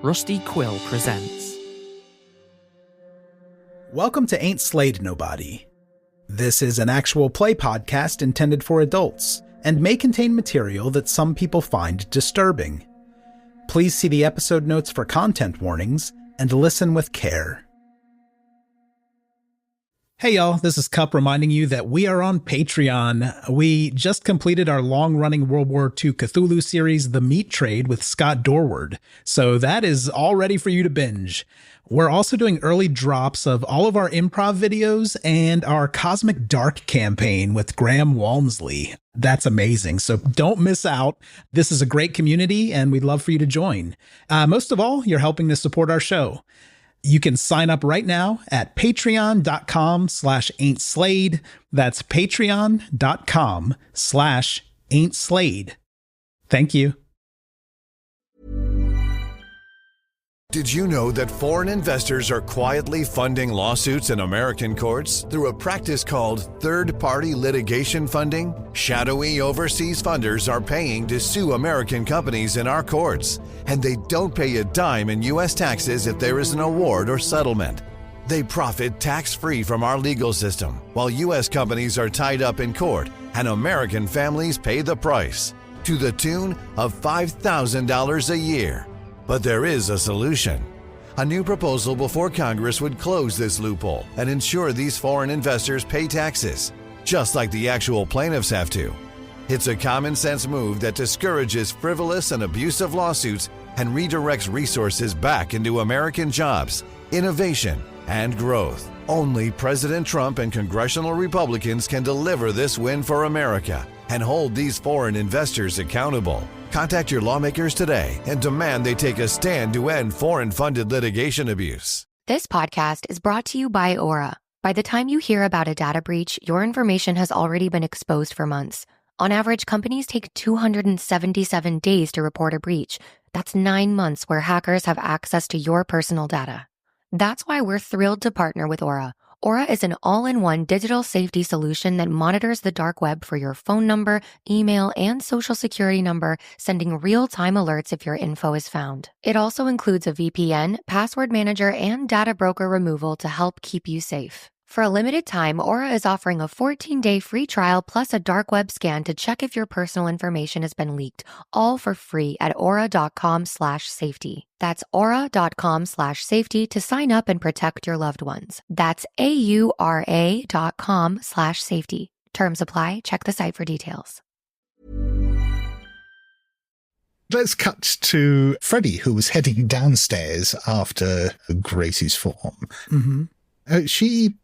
Rusty Quill presents. Welcome to Ain't Slayed Nobody. This is an actual play podcast intended for adults, and may contain material that some people find disturbing. Please see the episode notes for content warnings, and listen with care. Hey y'all, this is Cup reminding you that we are on Patreon. We just completed our long-running World War II Cthulhu series, The Meat Trade, with Scott Dorward, so that is all ready for you to binge. We're also doing early drops of all of our improv videos and our Cosmic Dark campaign with Graham Walmsley. That's amazing, so don't miss out. This is a great community, and we'd love for you to join. Most of all, you're helping to support our show. You can sign up right now at patreon.com/ain'tslayed. That's patreon.com/ain'tslayed. Thank you. Did you know that foreign investors are quietly funding lawsuits in American courts through a practice called third-party litigation funding? Shadowy overseas funders are paying to sue American companies in our courts, and they don't pay a dime in U.S. taxes if there is an award or settlement. They profit tax-free from our legal system, while U.S. companies are tied up in court, and American families pay the price, to the tune of $5,000 a year. But there is a solution. A new proposal before Congress would close this loophole and ensure these foreign investors pay taxes, just like the actual plaintiffs have to. It's a common-sense move that discourages frivolous and abusive lawsuits and redirects resources back into American jobs, innovation, and growth. Only President Trump and congressional Republicans can deliver this win for America and hold these foreign investors accountable. Contact your lawmakers today and demand they take a stand to end foreign-funded litigation abuse. This podcast is brought to you by Aura. By the time you hear about a data breach, your information has already been exposed for months. On average, companies take 277 days to report a breach. That's 9 months where hackers have access to your personal data. That's why we're thrilled to partner with Aura. Aura is an all-in-one digital safety solution that monitors the dark web for your phone number, email, and social security number, sending real-time alerts if your info is found. It also includes a VPN, password manager, and data broker removal to help keep you safe. For a limited time, Aura is offering a 14-day free trial plus a dark web scan to check if your personal information has been leaked, all for free at aura.com/safety. That's aura.com/safety to sign up and protect your loved ones. That's AURA.com/safety. Terms apply. Check the site for details. Let's cut to Freddy, who was heading downstairs after Gracie's form. Mm-hmm. She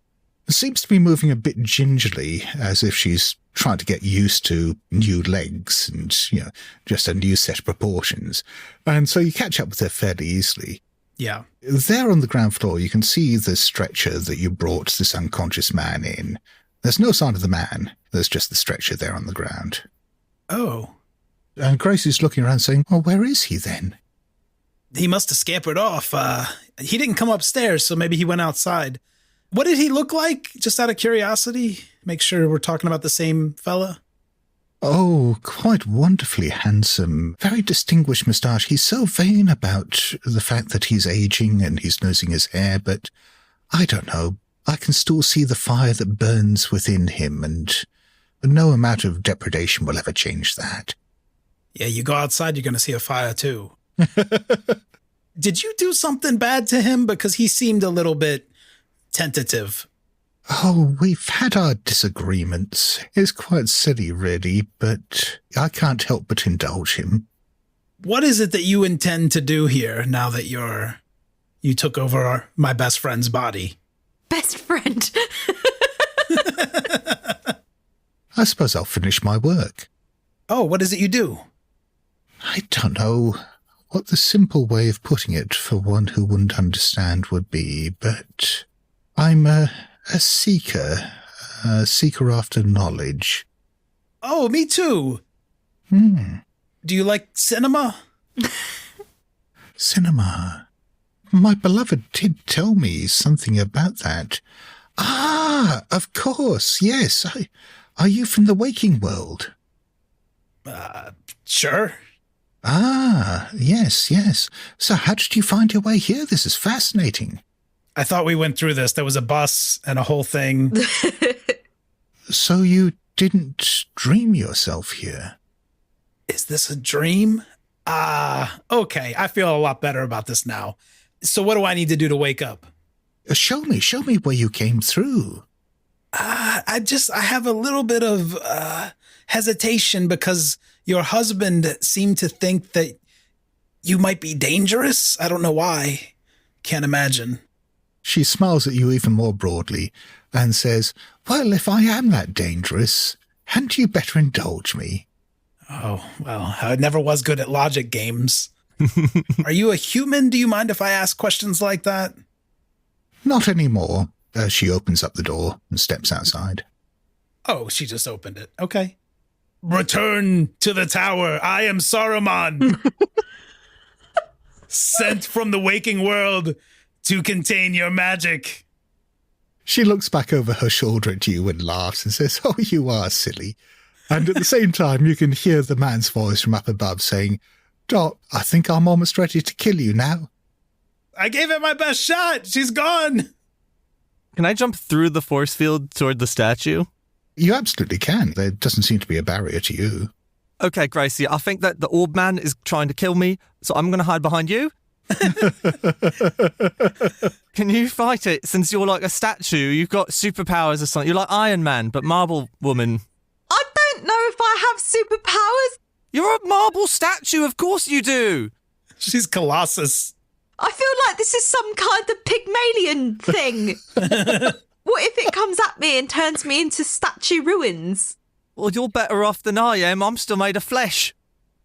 seems to be moving a bit gingerly, as if she's trying to get used to new legs and, just a new set of proportions. And so you catch up with her fairly easily. Yeah. There on the ground floor, you can see the stretcher that you brought this unconscious man in. There's no sign of the man. There's just the stretcher there on the ground. Oh. And Gracie's looking around saying, well, where is he then? He must have scampered off. He didn't come upstairs, so maybe he went outside. What did he look like? Just out of curiosity. Make sure we're talking about the same fella. Oh, quite wonderfully handsome. Very distinguished moustache. He's so vain about the fact that he's aging and he's losing his hair, but I don't know. I can still see the fire that burns within him, and no amount of depredation will ever change that. Yeah, you go outside, you're going to see a fire too. Did you do something bad to him? Because he seemed a little bit tentative. Oh, we've had our disagreements. It's quite silly, really, but I can't help but indulge him. What is it that you intend to do here now that you took over my best friend's body? Best friend. I suppose I'll finish my work. Oh, what is it you do? I don't know what the simple way of putting it for one who wouldn't understand would be, but I'm a seeker after knowledge. Oh, me too. Do you like cinema? Cinema. My beloved did tell me something about that. Ah, of course, yes. Are you from the waking world? Sure. Ah, yes, yes. So how did you find your way here? This is fascinating. I thought we went through this. There was a bus and a whole thing. So you didn't dream yourself here? Is this a dream? Okay. I feel a lot better about this now. So what do I need to do to wake up? Show me where you came through. I have a little bit of hesitation because your husband seemed to think that you might be dangerous. I don't know why. Can't imagine. She smiles at you even more broadly and says, well, if I am that dangerous, hadn't you better indulge me? Oh, well, I never was good at logic games. Are you a human? Do you mind if I ask questions like that? Not anymore. She opens up the door and steps outside. Oh, she just opened it. Okay. Return to the tower. I am Saruman. Sent from the waking world to contain your magic. She looks back over her shoulder at you and laughs and says, oh, you are silly. And at the same time, you can hear the man's voice from up above saying, Dot, I think I'm almost ready to kill you now. I gave it my best shot. She's gone. Can I jump through the force field toward the statue? You absolutely can. There doesn't seem to be a barrier to you. Okay, Gracie, I think that the orb man is trying to kill me, so I'm going to hide behind you. Can you fight it since you're like a statue? You've got superpowers or something. You're like Iron Man, but Marble Woman. I don't know if I have superpowers. You're a marble statue, of course you do. She's Colossus. I feel like this is some kind of Pygmalion thing. What if it comes at me and turns me into statue ruins? Well, you're better off than I am. I'm still made of flesh.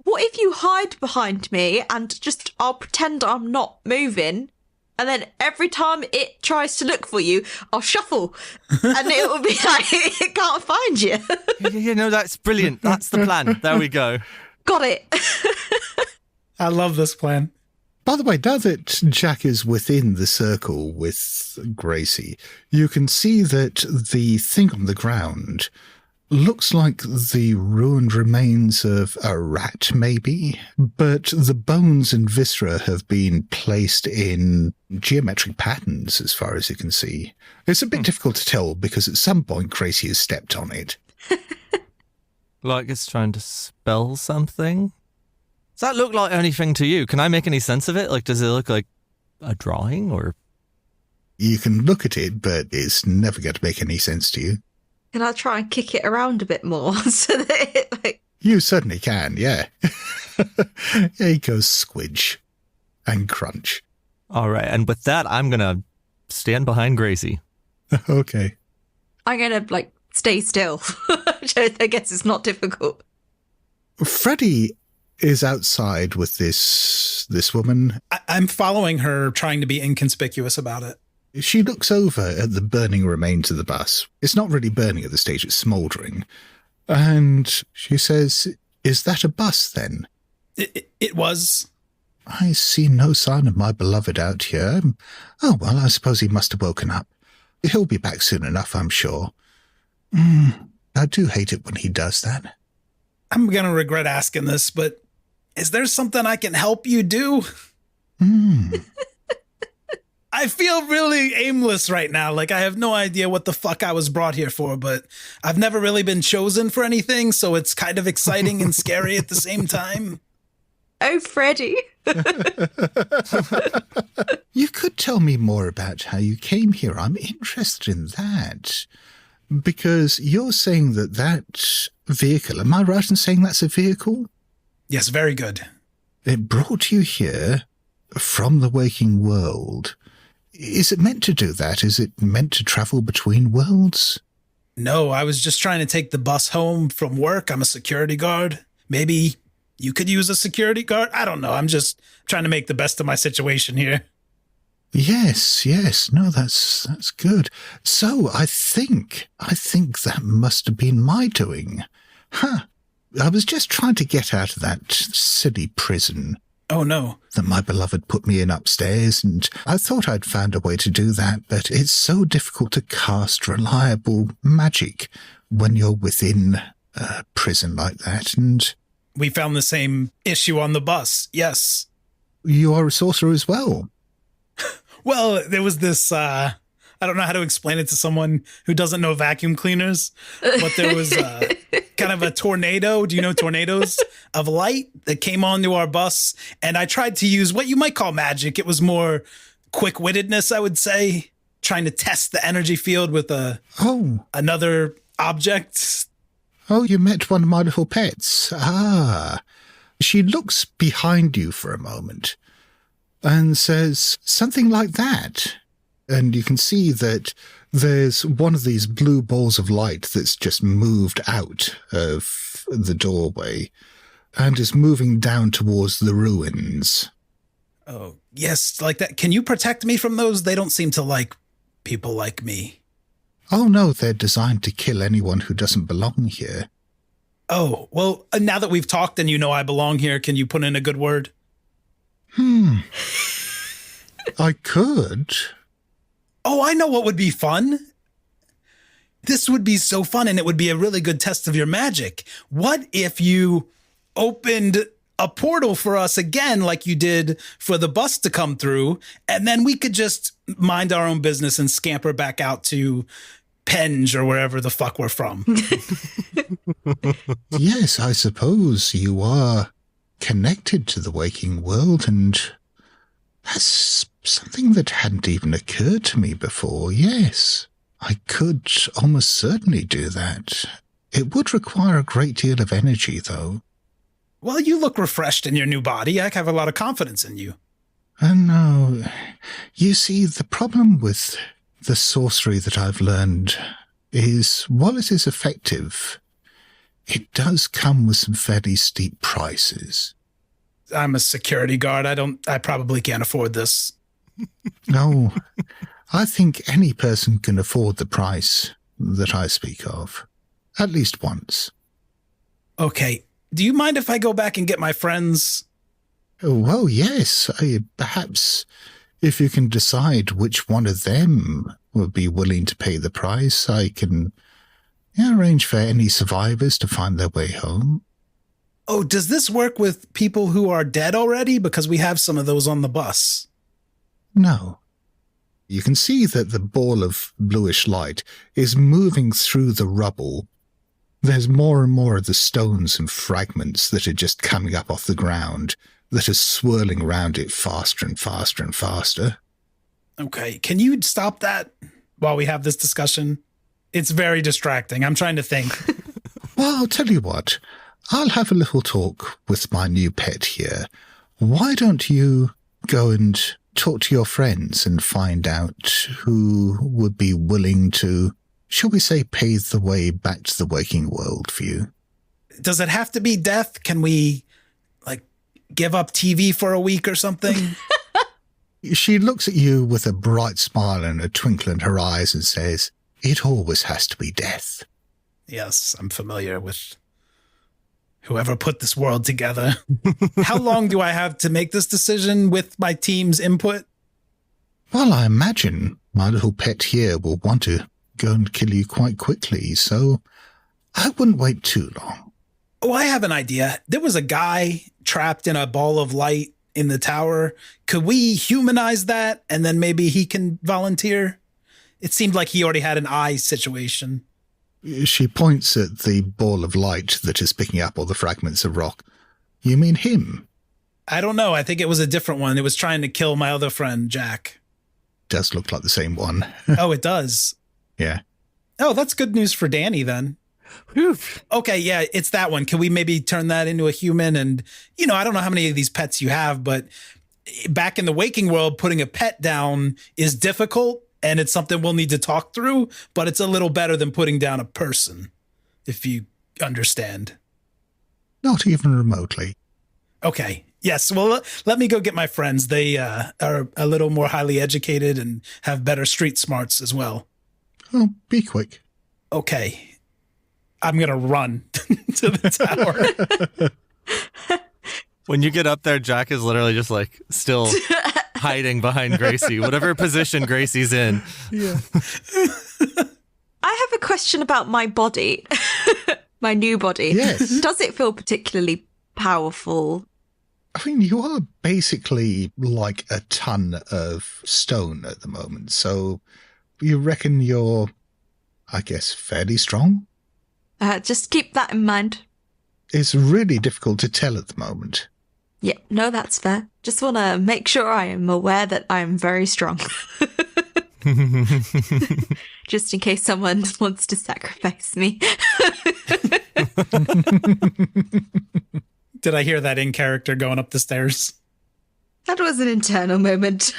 What if you hide behind me and I'll pretend I'm not moving, and then every time it tries to look for you, I'll shuffle and it will be like it can't find you. You know, that's brilliant. That's the plan. There we go. Got it. I love this plan. By the way, now that Jack is within the circle with Gracie, you can see that the thing on the ground looks like the ruined remains of a rat, maybe, but the bones and viscera have been placed in geometric patterns as far as you can see. It's a bit difficult to tell because at some point Gracie has stepped on it. Like it's trying to spell something? Does that look like anything to you? Can I make any sense of it? Like, does it look like a drawing or? You can look at it, but it's never going to make any sense to you. Can I try and kick it around a bit more so that it like... You certainly can, yeah. Yeah, he goes squidge and crunch. All right, and with that, I'm going to stand behind Gracie. Okay. I'm going to, stay still. I guess it's not difficult. Freddy is outside with this woman. I'm following her, trying to be inconspicuous about it. She looks over at the burning remains of the bus. It's not really burning at the stage, it's smouldering. And she says, is that a bus then? It was. I see no sign of my beloved out here. Oh, well, I suppose he must have woken up. He'll be back soon enough, I'm sure. I do hate it when he does that. I'm going to regret asking this, but is there something I can help you do? I feel really aimless right now. Like, I have no idea what the fuck I was brought here for, but I've never really been chosen for anything, so it's kind of exciting and scary at the same time. Oh, Freddy. You could tell me more about how you came here. I'm interested in that. Because you're saying that vehicle, am I right in saying that's a vehicle? Yes, very good. It brought you here from the waking world. Is it meant to do that? Is it meant to travel between worlds? No, I was just trying to take the bus home from work. I'm a security guard. Maybe you could use a security guard? I don't know. I'm just trying to make the best of my situation here. Yes. No, that's good. So I think that must have been my doing. I was just trying to get out of that silly prison. Oh, no. That my beloved put me in upstairs, and I thought I'd found a way to do that, but it's so difficult to cast reliable magic when you're within a prison like that, and We found the same issue on the bus. Yes. You are a sorcerer as well. Well, there was this, I don't know how to explain it to someone who doesn't know vacuum cleaners, but there was kind of a tornado. Do you know tornadoes of light that came onto our bus? And I tried to use what you might call magic. It was more quick-wittedness, I would say, trying to test the energy field with another object. Oh, you met one of my little pets. Ah. She looks behind you for a moment and says something like that. And you can see that there's one of these blue balls of light that's just moved out of the doorway and is moving down towards the ruins. Oh, yes, like that. Can you protect me from those? They don't seem to like people like me. Oh, no, they're designed to kill anyone who doesn't belong here. Oh, well, now that we've talked and you know I belong here, can you put in a good word? I could. Oh, I know what would be fun. This would be so fun, and it would be a really good test of your magic. What if you opened a portal for us again, like you did for the bus to come through, and then we could just mind our own business and scamper back out to Penge or wherever the fuck we're from. Yes, I suppose you are connected to the waking world, and that's something that hadn't even occurred to me before. Yes, I could almost certainly do that. It would require a great deal of energy, though. Well, you look refreshed in your new body. I have a lot of confidence in you. No. You see, the problem with the sorcery that I've learned is, while it is effective, it does come with some fairly steep prices. I'm a security guard. I probably can't afford this. No, I think any person can afford the price that I speak of. At least once. Okay. Do you mind if I go back and get my friends? Oh, well, yes. Perhaps if you can decide which one of them would be willing to pay the price, I can arrange for any survivors to find their way home. Oh, does this work with people who are dead already? Because we have some of those on the bus. No. You can see that the ball of bluish light is moving through the rubble. There's more and more of the stones and fragments that are just coming up off the ground that are swirling around it faster and faster and faster. Okay, can you stop that while we have this discussion? It's very distracting. I'm trying to think. Well, I'll tell you what. I'll have a little talk with my new pet here. Why don't you go and talk to your friends and find out who would be willing to, shall we say, pave the way back to the waking world for you? Does it have to be death? Can we, give up TV for a week or something? She looks at you with a bright smile and a twinkle in her eyes and says, "It always has to be death." Yes, I'm familiar with whoever put this world together. How long do I have to make this decision with my team's input? Well, I imagine my little pet here will want to go and kill you quite quickly, so I wouldn't wait too long. Oh, I have an idea. There was a guy trapped in a ball of light in the tower. Could we humanize that and then maybe he can volunteer? It seemed like he already had an eye situation. She points at the ball of light that is picking up all the fragments of rock. You mean him? I don't know. I think it was a different one. It was trying to kill my other friend, Jack. Does look like the same one. Oh, it does? Yeah. Oh, that's good news for Danny then. Whew. Okay, yeah, it's that one. Can we maybe turn that into a human? And, I don't know how many of these pets you have, but back in the waking world, putting a pet down is difficult, and it's something we'll need to talk through, but it's a little better than putting down a person, if you understand. Not even remotely. Okay, yes, well, let me go get my friends. They are a little more highly educated and have better street smarts as well. Oh, be quick. Okay. I'm going to run to the tower. When you get up there, Jack is literally just still hiding behind Gracie, whatever position Gracie's in. Yeah. I have a question about my body, my new body. Yes. Does it feel particularly powerful. I mean, you are basically like a ton of stone at the moment, so you reckon you're, I guess, fairly strong? Just keep that in mind. It's really difficult to tell at the moment. Yeah, no, that's fair. Just want to make sure I am aware that I am very strong. Just in case someone wants to sacrifice me. Did I hear that in character going up the stairs? That was an internal moment.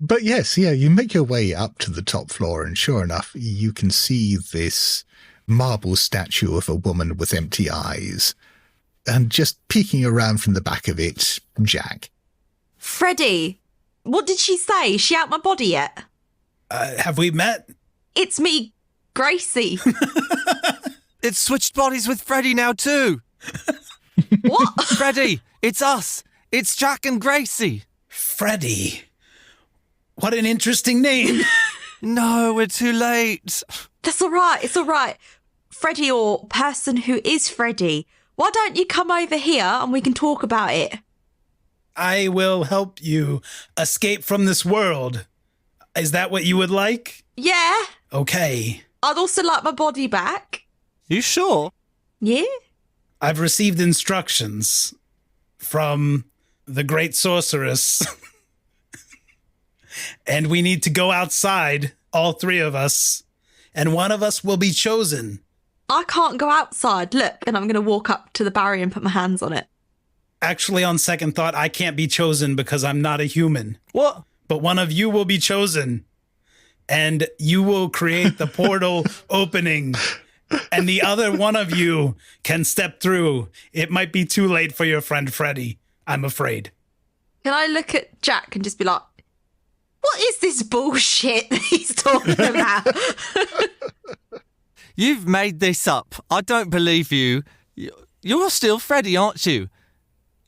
But yes, yeah, you make your way up to the top floor, and sure enough, you can see this marble statue of a woman with empty eyes. And just peeking around from the back of it, Jack. Freddy, what did she say? Is she out my body yet? Have we met? It's me, Gracie. It's switched bodies with Freddy now too. What? Freddy, it's us. It's Jack and Gracie. Freddy. What an interesting name. No, we're too late. That's all right. It's all right. Freddy, or person who is Freddy, why don't you come over here and we can talk about it? I will help you escape from this world. Is that what you would like? Yeah. Okay. I'd also like my body back. You sure? Yeah? I've received instructions from the great sorceress. And we need to go outside, all three of us, and one of us will be chosen. I can't go outside. Look, and I'm going to walk up to the barrier and put my hands on it. Actually, on second thought, I can't be chosen because I'm not a human. What? But one of you will be chosen, and you will create the portal opening, and the other one of you can step through. It might be too late for your friend Freddy, I'm afraid. Can I look at Jack and just be like, what is this bullshit that he's talking about? You've made this up. I don't believe you. You're still Freddy, aren't you?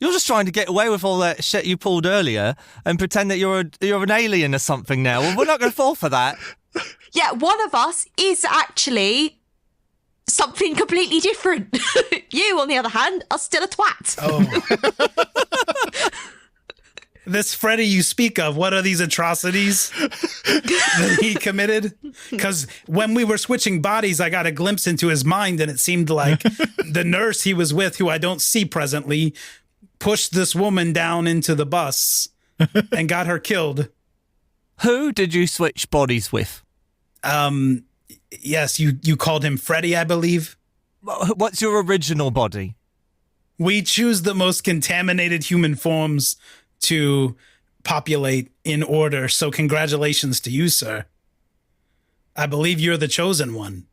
You're just trying to get away with all that shit you pulled earlier and pretend that you're an alien or something now. Well, we're not going to fall for that. Yeah, one of us is actually something completely different. You, on the other hand, are still a twat. Oh. This Freddy you speak of, what are these atrocities that he committed? Because when we were switching bodies, I got a glimpse into his mind, and it seemed like the nurse he was with, who I don't see presently, pushed this woman down into the bus and got her killed. Who did you switch bodies with? Yes, you called him Freddy, I believe. What's your original body? We choose the most contaminated human forms to populate in order, so congratulations to you, sir. I believe you're the chosen one.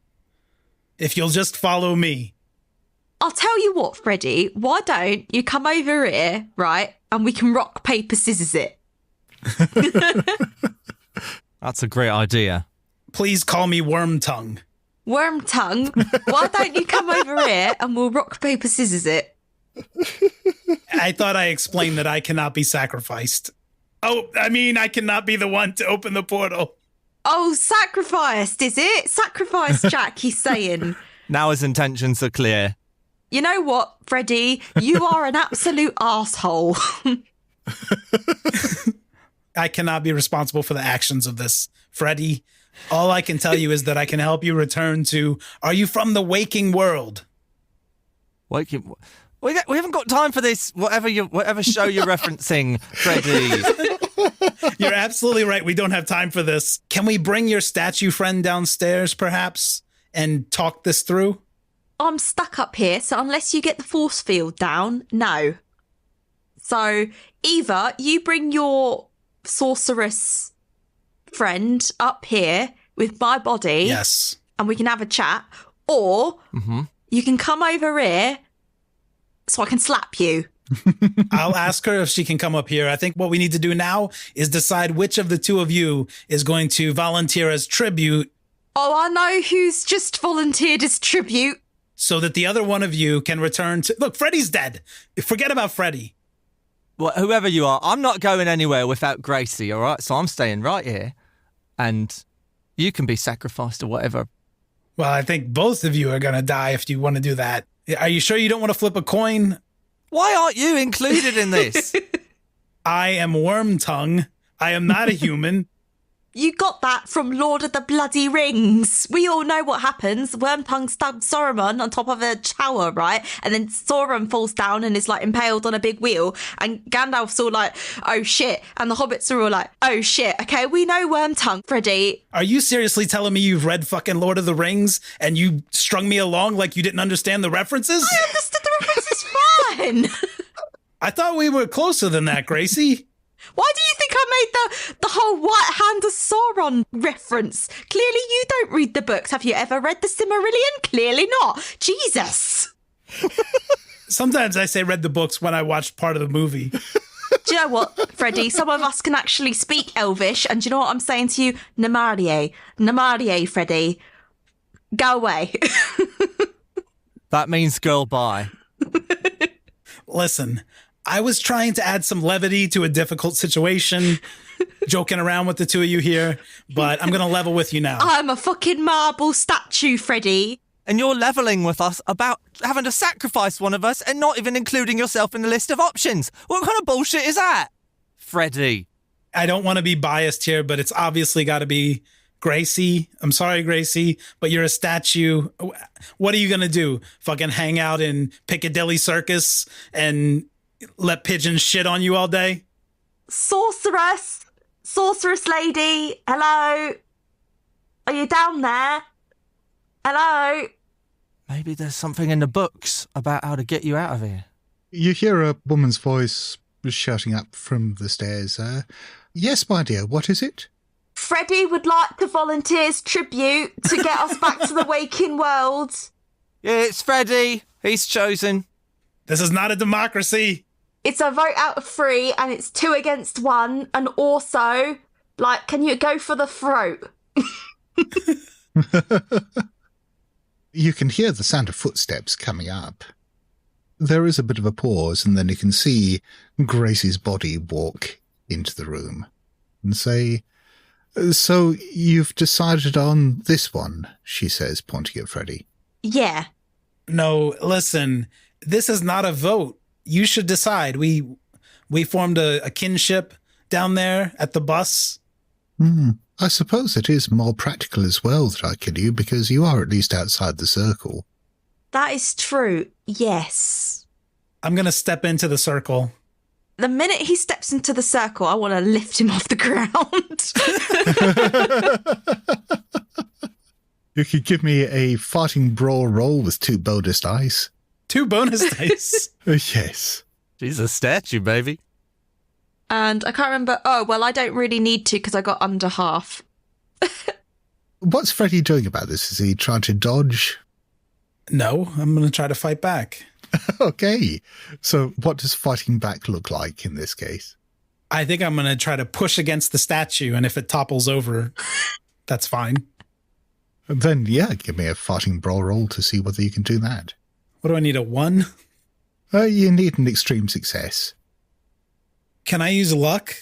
If you'll just follow me. I'll tell you what, Freddy, why don't you come over here, right, and we can rock, paper, scissors it. That's a great idea. Please call me Worm Tongue. Worm Tongue, why don't you come over here and we'll rock, paper, scissors it? I thought I explained that I cannot be sacrificed. Oh, I mean, I cannot be the one to open the portal. Oh, sacrificed, is it? Sacrifice, Jack, he's saying. Now his intentions are clear. You know what, Freddy? You are an absolute asshole. I cannot be responsible for the actions of this, Freddy. All I can tell you is that I can help you return to... Are you from the waking world? Waking... We haven't got time for this, whatever show you're referencing, Freddy. You're absolutely right. We don't have time for this. Can we bring your statue friend downstairs, perhaps, and talk this through? I'm stuck up here, so unless you get the force field down, no. So either you bring your sorceress friend up here with my body. Yes. And we can have a chat, or you can come over here so I can slap you. I'll ask her if she can come up here. I think what we need to do now is decide which of the two of you is going to volunteer as tribute. Oh, I know who's just volunteered as tribute. So that the other one of you can return to... Look, Freddy's dead. Forget about Freddy. Well, whoever you are, I'm not going anywhere without Gracie, all right? So I'm staying right here. And you can be sacrificed or whatever. Well, I think both of you are going to die if you want to do that. Are you sure you don't want to flip a coin? Why aren't you included in this? I am Wormtongue. I am not a human. You got that from Lord of the Bloody Rings. We all know what happens. Wormtongue stabs Saruman on top of a tower, right? And then Sauron falls down and is like impaled on a big wheel. And Gandalf's all like, oh shit. And the hobbits are all like, oh shit. Okay, we know Wormtongue, Freddy. Are you seriously telling me you've read fucking Lord of the Rings and you strung me along like you didn't understand the references? I understood the references fine. I thought we were closer than that, Gracie. Why do you think I made the whole White Hand of Sauron reference? Clearly you don't read the books. Have you ever read the Silmarillion? Clearly not. Jesus. Sometimes I say read the books when I watched part of the movie. Do you know what, Freddie? Some of us can actually speak Elvish, and do you know what I'm saying to you? Namarie. Namarie, Freddie. Go away. That means girl bye. Listen, I was trying to add some levity to a difficult situation, joking around with the two of you here, but I'm going to level with you now. I'm a fucking marble statue, Freddie. And you're leveling with us about having to sacrifice one of us and not even including yourself in the list of options. What kind of bullshit is that? Freddy. I don't want to be biased here, but it's obviously got to be Gracie. I'm sorry, Gracie, but you're a statue. What are you going to do? Fucking hang out in Piccadilly Circus and let pigeons shit on you all day? Sorceress lady, hello? Are you down there? Hello? Maybe there's something in the books about how to get you out of here. You hear a woman's voice shouting up from the stairs. Yes, my dear, what is it? Freddy would like to volunteer's tribute to get us back to the waking world. Yeah, it's Freddy. He's chosen. This is not a democracy. It's a vote out of 3 and it's 2 against 1. And also, like, can you go for the throat? You can hear the sound of footsteps coming up. There is a bit of a pause, and then you can see Gracie's body walk into the room and say, "So you've decided on this one," she says, pointing at Freddy. Yeah. No, listen, this is not a vote. You should decide. We formed a kinship down there at the bus. I suppose it is more practical as well that I kill you, because you are at least outside the circle. That is true, yes. I'm going to step into the circle. The minute he steps into the circle, I want to lift him off the ground. You could give me a fighting brawl roll with 2 bonus dice. 2 bonus dice? Yes. She's a statue, baby. And I can't remember. Oh, well, I don't really need to because I got under half. What's Freddy doing about this? Is he trying to dodge? No, I'm going to try to fight back. Okay. So what does fighting back look like in this case? I think I'm going to try to push against the statue, and if it topples over, that's fine. And then, yeah, give me a fighting brawl roll to see whether you can do that. What do I need, a 1? You need an extreme success. Can I use luck?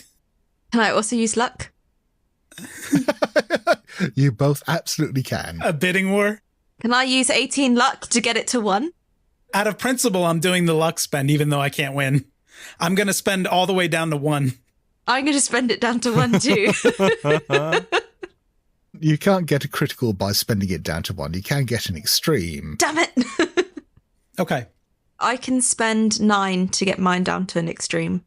Can I also use luck? You both absolutely can. A bidding war? Can I use 18 luck to get it to 1? Out of principle, I'm doing the luck spend, even though I can't win. I'm going to spend all the way down to 1. I'm going to spend it down to 1 too. You can't get a critical by spending it down to 1. You can get an extreme. Damn it. Okay. I can spend 9 to get mine down to an extreme.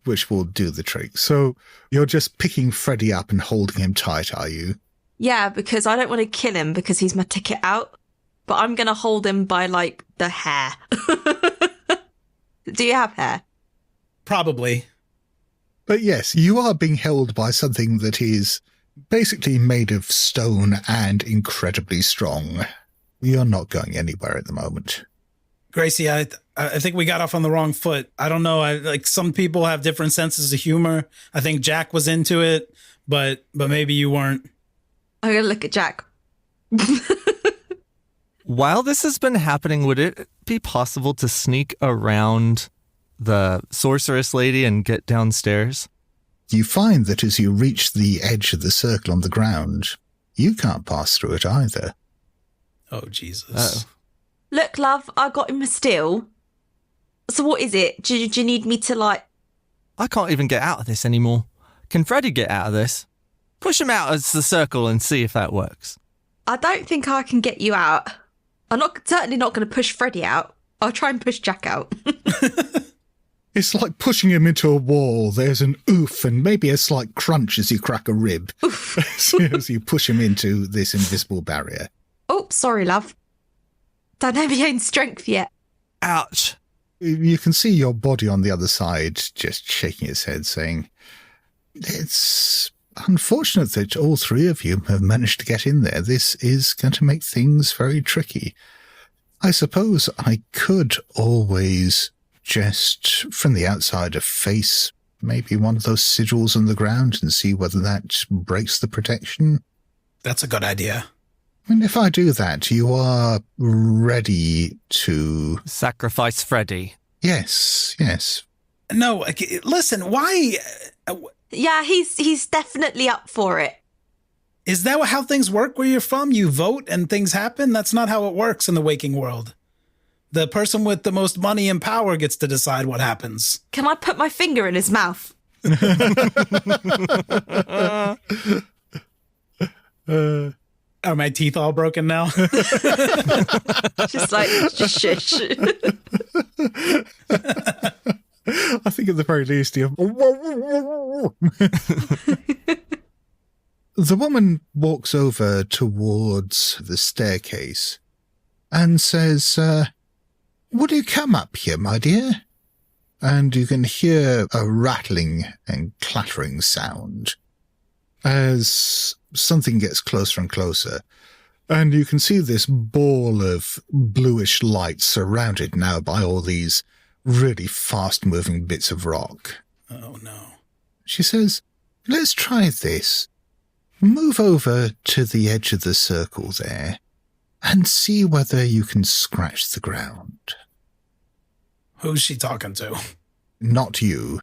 Which will do the trick. So you're just picking Freddy up and holding him tight, are you? Yeah, because I don't want to kill him because he's my ticket out. But I'm going to hold him by, like, the hair. Do you have hair? Probably. But yes, you are being held by something that is basically made of stone and incredibly strong. You're not going anywhere at the moment. Gracie, I think we got off on the wrong foot. I don't know. Like, some people have different senses of humor. I think Jack was into it, but maybe you weren't. I'm going to look at Jack. While this has been happening, would it be possible to sneak around the sorceress lady and get downstairs? You find that as you reach the edge of the circle on the ground, you can't pass through it either. Oh, Jesus. Oh. Look, love, I got him a steal. So what is it? Do you need me to, like... I can't even get out of this anymore. Can Freddy get out of this? Push him out as the circle and see if that works. I don't think I can get you out. I'm certainly not going to push Freddy out. I'll try and push Jack out. It's like pushing him into a wall. There's an oof and maybe a slight crunch as you crack a rib. As you push him into this invisible barrier. Oh, sorry, love. Don't have my own strength yet. Ouch. You can see your body on the other side just shaking its head, saying, it's unfortunate that all three of you have managed to get in there. This is going to make things very tricky. I suppose I could always just, from the outside, efface maybe one of those sigils on the ground and see whether that breaks the protection. That's a good idea. I mean, if I do that, you are ready to... Sacrifice Freddy. Yes. No, listen, why... Yeah, he's definitely up for it. Is that how things work where you're from? You vote and things happen? That's not how it works in the waking world. The person with the most money and power gets to decide what happens. Can I put my finger in his mouth? Are my teeth all broken now? Just shush. I think at the very least you... The woman walks over towards the staircase and says, would you come up here, my dear? And you can hear a rattling and clattering sound as something gets closer and closer. And you can see this ball of bluish light surrounded now by all these really fast-moving bits of rock. Oh, no. She says, let's try this. Move over to the edge of the circle there and see whether you can scratch the ground. Who's she talking to? Not you.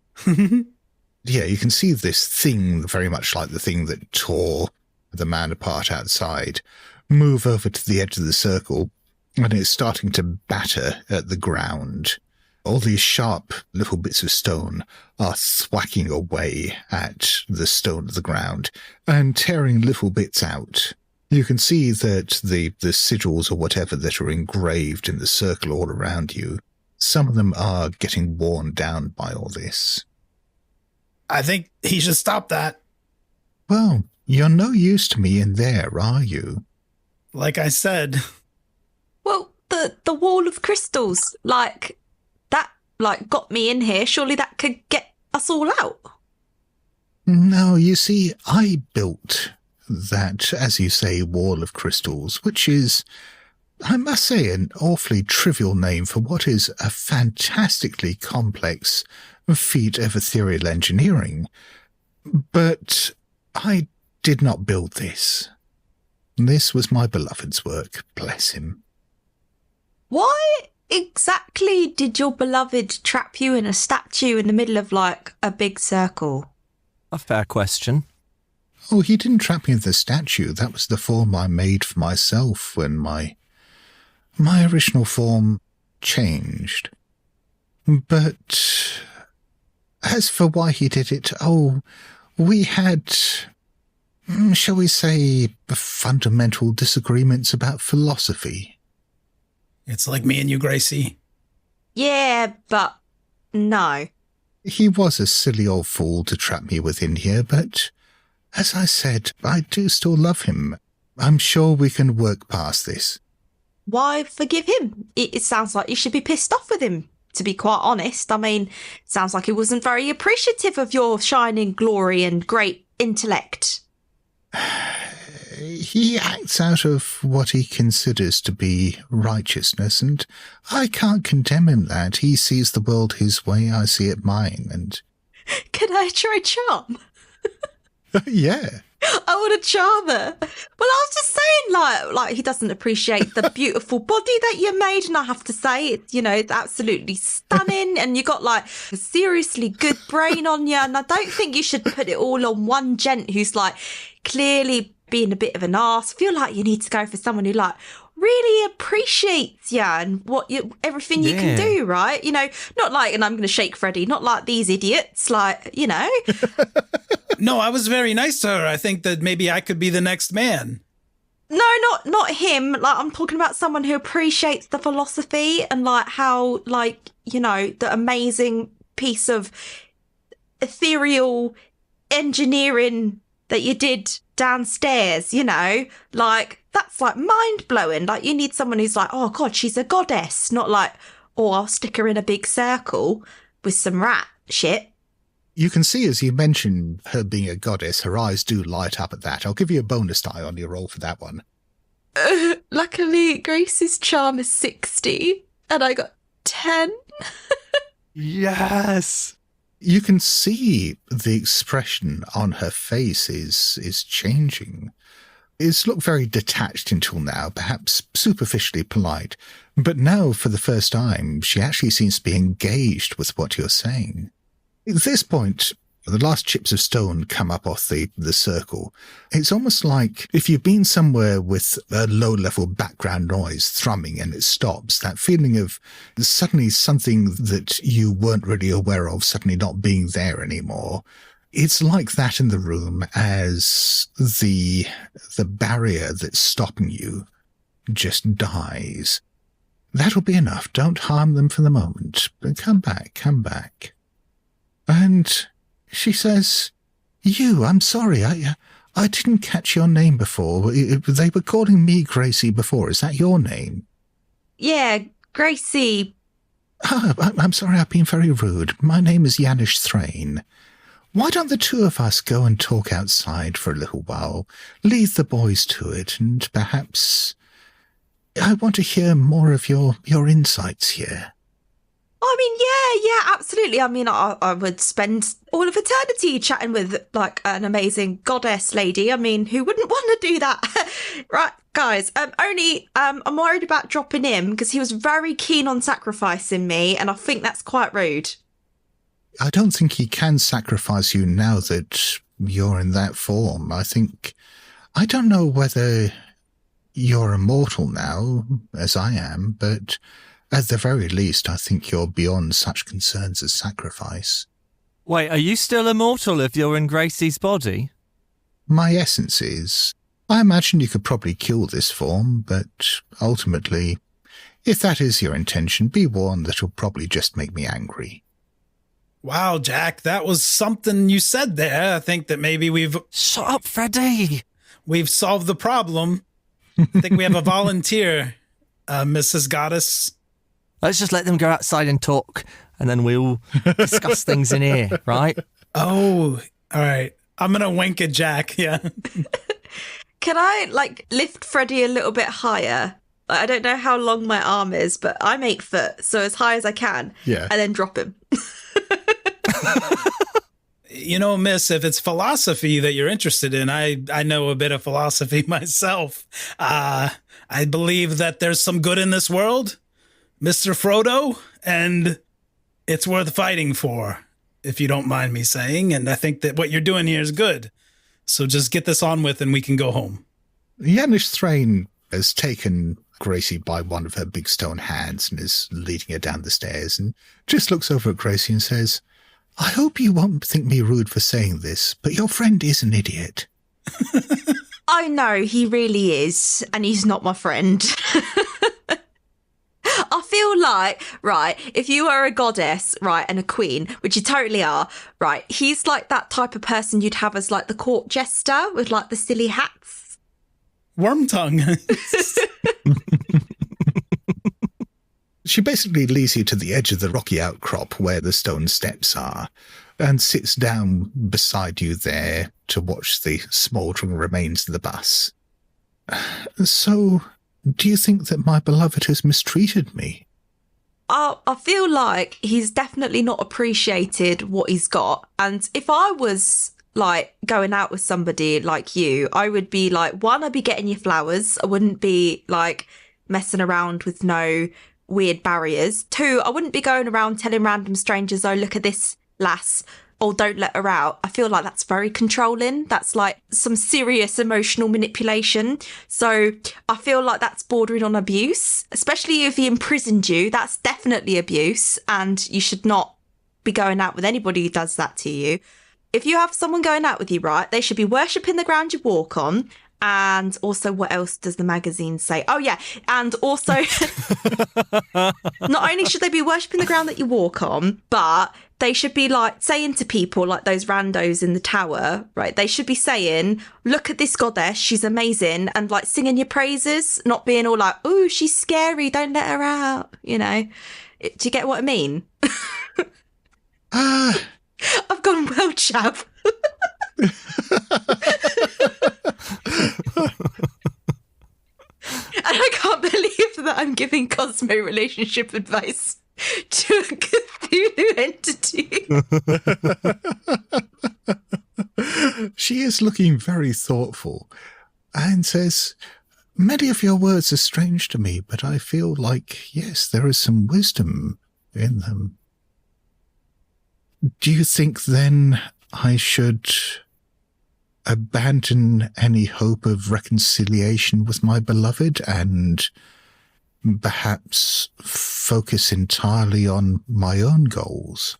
Yeah, you can see this thing, very much like the thing that tore the man apart outside, move over to the edge of the circle, and it's starting to batter at the ground. All these sharp little bits of stone are thwacking away at the stone of the ground and tearing little bits out. You can see that the sigils or whatever that are engraved in the circle all around you, some of them are getting worn down by all this. I think he should stop that. Well, you're no use to me in there, are you? Like I said. Well, the wall of crystals, got me in here. Surely that could get us all out. No, you see, I built that, as you say, wall of crystals, which is, I must say, an awfully trivial name for what is a fantastically complex feat of ethereal engineering. But I did not build this. This was my beloved's work, bless him. Why exactly did your beloved trap you in a statue in the middle of, a big circle? A fair question. Oh, he didn't trap me in the statue. That was the form I made for myself when my original form changed. But as for why he did it, we had, shall we say, fundamental disagreements about philosophy. It's like me and you, Gracie. Yeah, but no. He was a silly old fool to trap me within here, but as I said, I do still love him. I'm sure we can work past this. Why forgive him? It sounds like you should be pissed off with him, to be quite honest. I mean, it sounds like he wasn't very appreciative of your shining glory and great intellect. He acts out of what he considers to be righteousness, and I can't condemn him that. He sees the world his way, I see it mine, and... Can I try charm? Yeah. I want to charm her. Well, I was just saying, like he doesn't appreciate the beautiful body that you made, and I have to say, it's absolutely stunning, and you got a seriously good brain on you, and I don't think you should put it all on one gent who's clearly being a bit of an arse. I feel like you need to go for someone who like really appreciates you and everything you can do, right? You know, not like, and I'm going to shake Freddy, not like these idiots, like, you know. No, I was very nice to her. I think that maybe I could be the next man. No, not him. Like, I'm talking about someone who appreciates the philosophy and like how, like, you know, the amazing piece of ethereal engineering that you did downstairs, you know, like that's like mind blowing. Like you need someone who's like, oh God, she's a goddess, not like, oh, I'll stick her in a big circle with some rat shit. You can see, as you mention her being a goddess, her eyes do light up at that. I'll give you a bonus die on your roll for that one. Luckily, Gracie's charm is 60 and I got 10. Yes. You can see the expression on her face is changing. It's looked very detached until now, perhaps superficially polite. But now, for the first time, she actually seems to be engaged with what you're saying. At this point, the last chips of stone come up off the circle. It's almost like if you've been somewhere with a low-level background noise thrumming and it stops, that feeling of suddenly something that you weren't really aware of suddenly not being there anymore. It's like that in the room as the barrier that's stopping you just dies. That'll be enough. Don't harm them for the moment. But come back. And she says, I'm sorry, I didn't catch your name before. They were calling me Gracie before. Is that your name? Yeah, Gracie. Oh, I'm sorry, I've been very rude. My name is Yanish Thrain. Why don't the two of us go and talk outside for a little while? Leave the boys to it, and perhaps I want to hear more of your insights here. I mean, yeah, absolutely. I mean, I would spend all of eternity chatting with, like, an amazing goddess lady. I mean, who wouldn't want to do that? Right, guys, I'm worried about dropping him because he was very keen on sacrificing me, and I think that's quite rude. I don't think he can sacrifice you now that you're in that form. I don't know whether you're immortal now, as I am, but at the very least, I think you're beyond such concerns as sacrifice. Wait, are you still immortal if you're in Gracie's body? My essence is. I imagine you could probably kill this form, but ultimately, if that is your intention, be warned that it'll probably just make me angry. Wow, Jack, that was something you said there. I think that maybe Shut up, Freddy! We've solved the problem. I think we have a volunteer, Mrs. Goddess. Let's just let them go outside and talk, and then we'll discuss things in here, right? Oh, all right. I'm going to wink at Jack, yeah. Can I, like, lift Freddy a little bit higher? Like, I don't know how long my arm is, but I'm 8 foot, so as high as I can. Yeah. And then drop him. You know, miss, if it's philosophy that you're interested in, I know a bit of philosophy myself. I believe that there's some good in this world, Mr. Frodo, and it's worth fighting for, if you don't mind me saying. And I think that what you're doing here is good. So just get this on with and we can go home. Yanish Thrain has taken Gracie by one of her big stone hands and is leading her down the stairs and just looks over at Gracie and says, I hope you won't think me rude for saying this, but your friend is an idiot. I know, he really is, and he's not my friend. I feel like, right, if you are a goddess, right, and a queen, which you totally are, right, he's like that type of person you'd have as like the court jester with like the silly hats. Wormtongue. She basically leads you to the edge of the rocky outcrop where the stone steps are and sits down beside you there to watch the smouldering remains of the bus. So, do you think that my beloved has mistreated me? I feel like he's definitely not appreciated what he's got. And if I was like going out with somebody like you, I would be like, one, I'd be getting you flowers. I wouldn't be like messing around with no weird barriers. 2, I wouldn't be going around telling random strangers, oh, look at this lass, "Oh, don't let her out," I feel like that's very controlling. That's like some serious emotional manipulation. So I feel like that's bordering on abuse, especially if he imprisoned you. That's definitely abuse, and you should not be going out with anybody who does that to you. If you have someone going out with you, right, they should be worshipping the ground you walk on. And also, what else does the magazine say? Oh, yeah. And also, not only should they be worshipping the ground that you walk on, but they should be like saying to people like those randos in the tower, right? They should be saying, "Look at this goddess, she's amazing," and like singing your praises, not being all like, "Oh, she's scary, don't let her out." You know? Do you get what I mean? I've gone well, chav. And I can't believe that I'm giving Cosmo relationship advice to a Cthulhu entity. She is looking very thoughtful and says, "Many of your words are strange to me, but I feel like, yes, there is some wisdom in them. Do you think then I should abandon any hope of reconciliation with my beloved and perhaps focus entirely on my own goals?"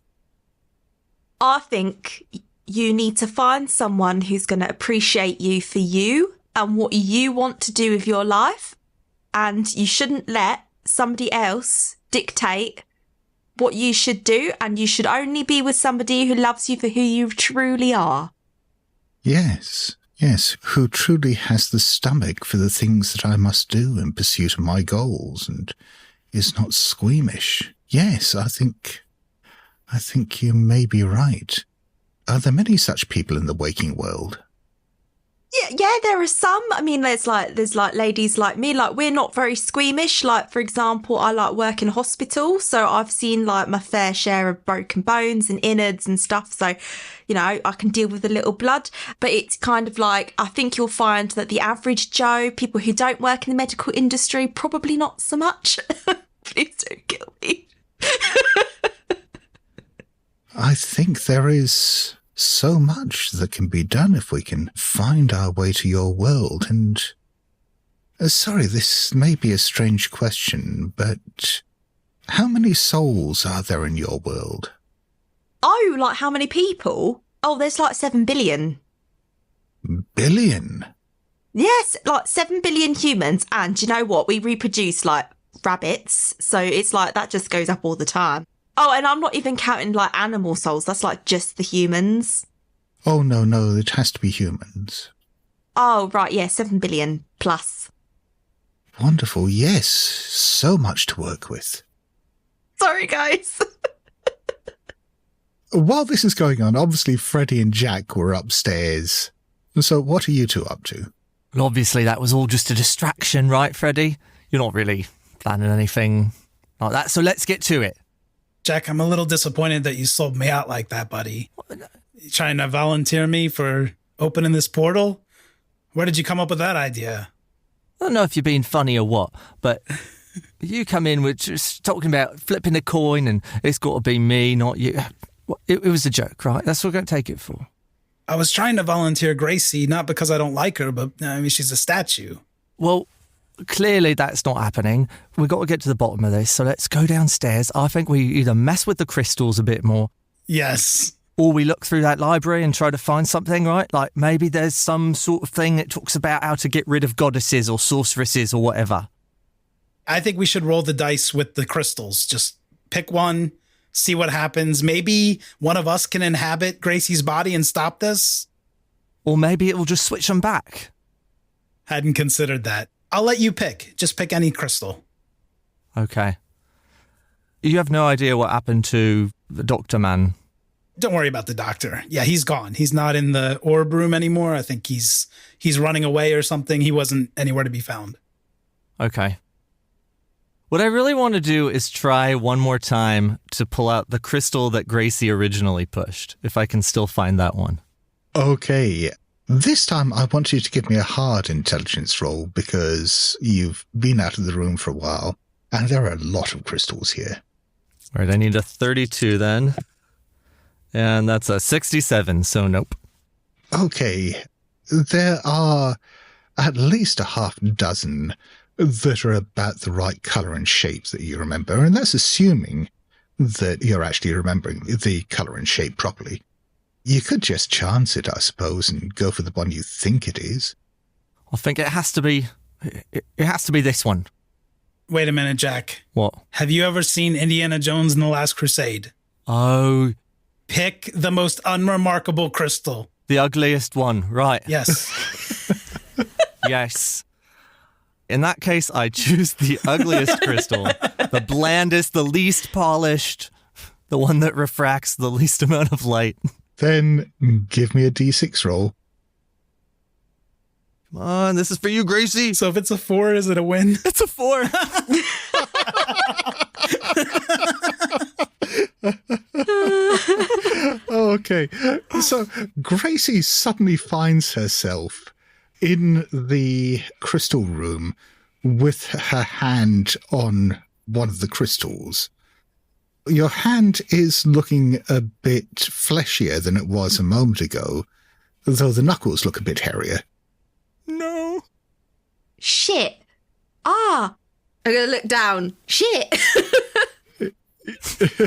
I think you need to find someone who's going to appreciate you for you and what you want to do with your life. And you shouldn't let somebody else dictate what you should do. And you should only be with somebody who loves you for who you truly are. Yes, who truly has the stomach for the things that I must do in pursuit of my goals and is not squeamish. Yes, I think you may be right. Are there many such people in the waking world? Yeah, there are some. I mean, there's like ladies like me, like we're not very squeamish. Like, for example, I like work in a hospital, so I've seen like my fair share of broken bones and innards and stuff. So, you know, I can deal with a little blood, but it's kind of like, I think you'll find that the average Joe, people who don't work in the medical industry, probably not so much. Please don't kill me. I think there is so much that can be done if we can find our way to your world. And sorry, this may be a strange question, but how many souls are there in your world? Oh, like how many people? Oh, there's like 7 billion. Billion? Yes, like 7 billion humans. And you know what? We reproduce like rabbits. So it's like that just goes up all the time. Oh, and I'm not even counting like animal souls. That's like just the humans. Oh, no, it has to be humans. Oh, right, yeah, 7 billion plus. Wonderful, yes. So much to work with. Sorry, guys. While this is going on, obviously Freddy and Jack were upstairs. So what are you two up to? Well, obviously that was all just a distraction, right, Freddy? You're not really planning anything like that, so let's get to it. Jack, I'm a little disappointed that you sold me out like that, buddy. You trying to volunteer me for opening this portal? Where did you come up with that idea? I don't know if you're being funny or what, but you come in with just talking about flipping a coin and it's got to be me, not you. It was a joke, right? That's what we're going to take it for. I was trying to volunteer Gracie, not because I don't like her, but I mean, she's a statue. Well, clearly that's not happening. We've got to get to the bottom of this, so let's go downstairs. I think we either mess with the crystals a bit more. Yes. Or we look through that library and try to find something, right? Like maybe there's some sort of thing that talks about how to get rid of goddesses or sorceresses or whatever. I think we should roll the dice with the crystals. Just pick one, see what happens. Maybe one of us can inhabit Gracie's body and stop this. Or maybe it will just switch them back. Hadn't considered that. I'll let you pick. Just pick any crystal. Okay. You have no idea what happened to the doctor man? Don't worry about the doctor. Yeah, he's gone. He's not in the orb room anymore. I think he's running away or something. He wasn't anywhere to be found. Okay. What I really want to do is try one more time to pull out the crystal that Gracie originally pushed, if I can still find that one. Okay. This time I want you to give me a hard intelligence roll because you've been out of the room for a while and there are a lot of crystals here. All right, I need a 32 then. And that's a 67, so nope. Okay. There are at least a half dozen that are about the right colour and shape that you remember, and that's assuming that you're actually remembering the colour and shape properly. You could just chance it, I suppose, and go for the one you think it is. I think it has to be this one. Wait a minute, Jack. What? Have you ever seen Indiana Jones and the Last Crusade? Oh. Pick the most unremarkable crystal. The ugliest one, right. Yes. Yes. In that case, I choose the ugliest crystal. The blandest, the least polished, the one that refracts the least amount of light. Then give me a d6 roll. Come on, this is for you, Gracie. So if it's a 4, is it a win? It's a 4. Okay. So Gracie suddenly finds herself in the crystal room with her hand on one of the crystals. Your hand is looking a bit fleshier than it was a moment ago, though the knuckles look a bit hairier. No. Shit. I'm going to look down. Shit.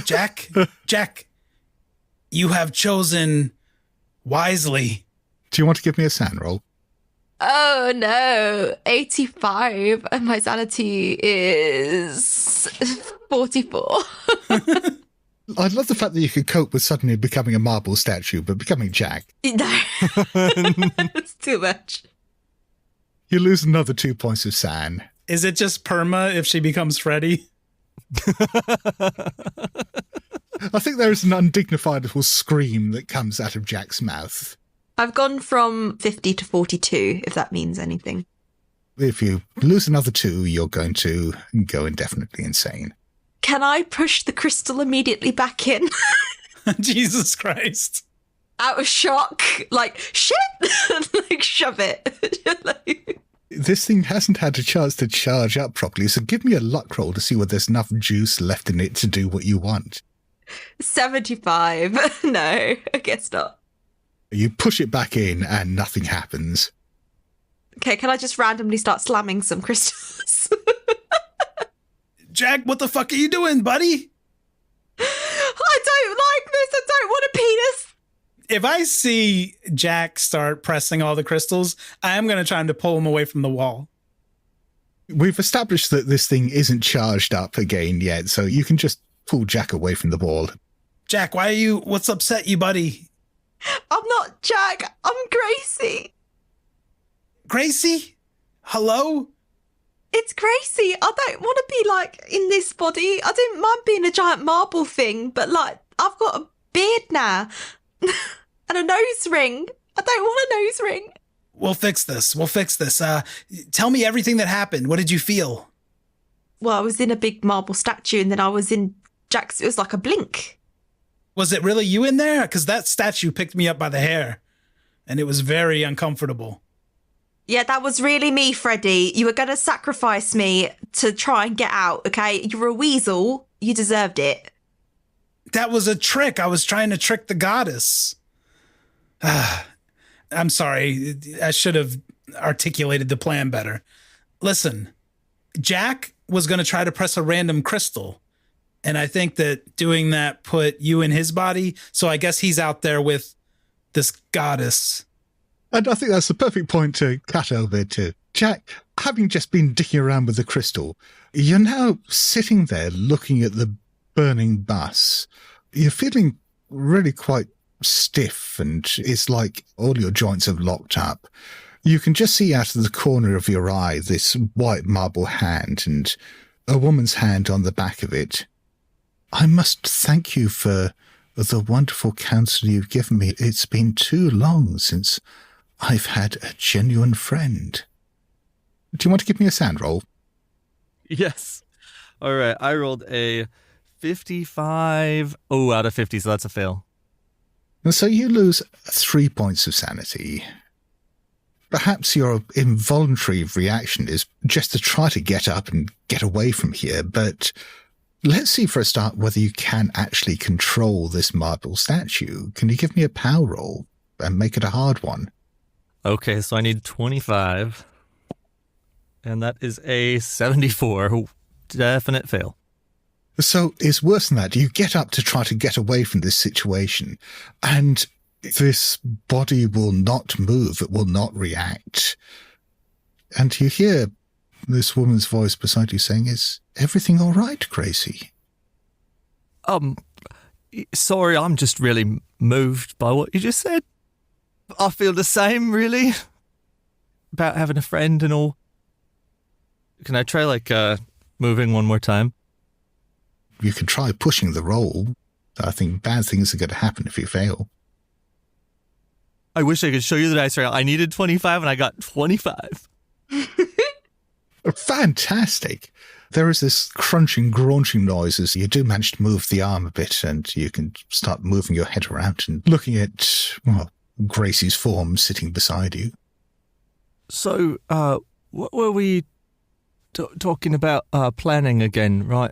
Jack, you have chosen wisely. Do you want to give me a SAN roll? Oh no, 85 and my sanity is 44. I love the fact that you could cope with suddenly becoming a marble statue, but becoming Jack. No, it's too much. You lose another 2 points of SAN. Is it just perma if she becomes Freddy? I think there is an undignified little scream that comes out of Jack's mouth. I've gone from 50 to 42, if that means anything. If you lose another 2, you're going to go indefinitely insane. Can I push the crystal immediately back in? Jesus Christ. Out of shock, like, shit! Like, shove it. This thing hasn't had a chance to charge up properly, so give me a luck roll to see whether there's enough juice left in it to do what you want. 75. No, I guess not. You push it back in and nothing happens. Okay, can I just randomly start slamming some crystals? Jack, what the fuck are you doing, buddy? I don't like this. I don't want a penis. If I see Jack start pressing all the crystals, I am going to try to pull him away from the wall. We've established that this thing isn't charged up again yet, so you can just pull Jack away from the wall. Jack, what's upset you, buddy? I'm not Jack. I'm Gracie. Gracie? Hello? It's Gracie. I don't want to be, like, in this body. I didn't mind being a giant marble thing, but, like, I've got a beard now. And a nose ring. I don't want a nose ring. We'll fix this. Tell me everything that happened. What did you feel? Well, I was in a big marble statue, and then I was in Jack's. It was like a blink. Was it really you in there? Because that statue picked me up by the hair, and it was very uncomfortable. Yeah, that was really me, Freddy. You were going to sacrifice me to try and get out, okay? You were a weasel. You deserved it. That was a trick. I was trying to trick the goddess. I'm sorry. I should have articulated the plan better. Listen, Jack was going to try to press a random crystal. And I think that doing that put you in his body. So I guess he's out there with this goddess. And I think that's the perfect point to cut over to. Jack, having just been dicking around with the crystal, you're now sitting there looking at the burning bus. You're feeling really quite stiff, and it's like all your joints have locked up. You can just see out of the corner of your eye this white marble hand and a woman's hand on the back of it. I must thank you for the wonderful counsel you've given me. It's been too long since I've had a genuine friend. Do you want to give me a sand roll? Yes. All right. I rolled a 55. Oh, out of 50, so that's a fail. And so you lose 3 points of sanity. Perhaps your involuntary reaction is just to try to get up and get away from here, but let's see for a start whether you can actually control this marble statue. Can you give me a power roll and make it a hard one? Okay, so I need 25. And that is a 74. Definite fail. So it's worse than that. You get up to try to get away from this situation, and this body will not move. It will not react. And you hear this woman's voice beside you saying, "Is everything all right, Gracie?" Sorry, I'm just really moved by what you just said. I feel the same, really, about having a friend and all. Can I try, moving one more time? You can try pushing the roll. I think bad things are going to happen if you fail. I wish I could show you the dice roll. I needed 25 and I got 25. Fantastic. There is this crunching, graunching noise as you do manage to move the arm a bit, and you can start moving your head around and looking at, Gracie's form sitting beside you. So, what were we talking about planning again, right?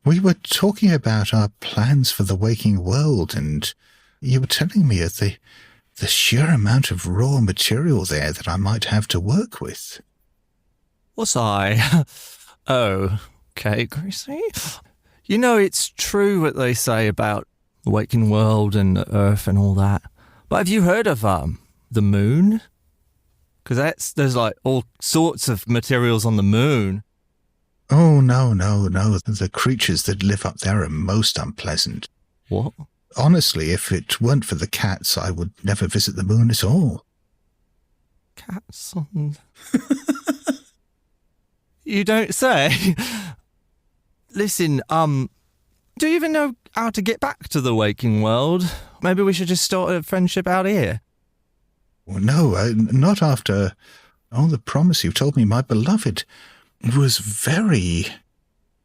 We were talking about our plans for the waking world, and you were telling me of the sheer amount of raw material there that I might have to work with. Was I? Oh, okay, Gracie. You know, it's true what they say about the waking world and the earth and all that. But have you heard of the moon? Because there's all sorts of materials on the moon. Oh, no. The creatures that live up there are most unpleasant. What? Honestly, if it weren't for the cats, I would never visit the moon at all. Cats on... You don't say. Listen, do you even know how to get back to the waking world? Maybe we should just start a friendship out here. Well, no, not after all the promise you've told me. My beloved was very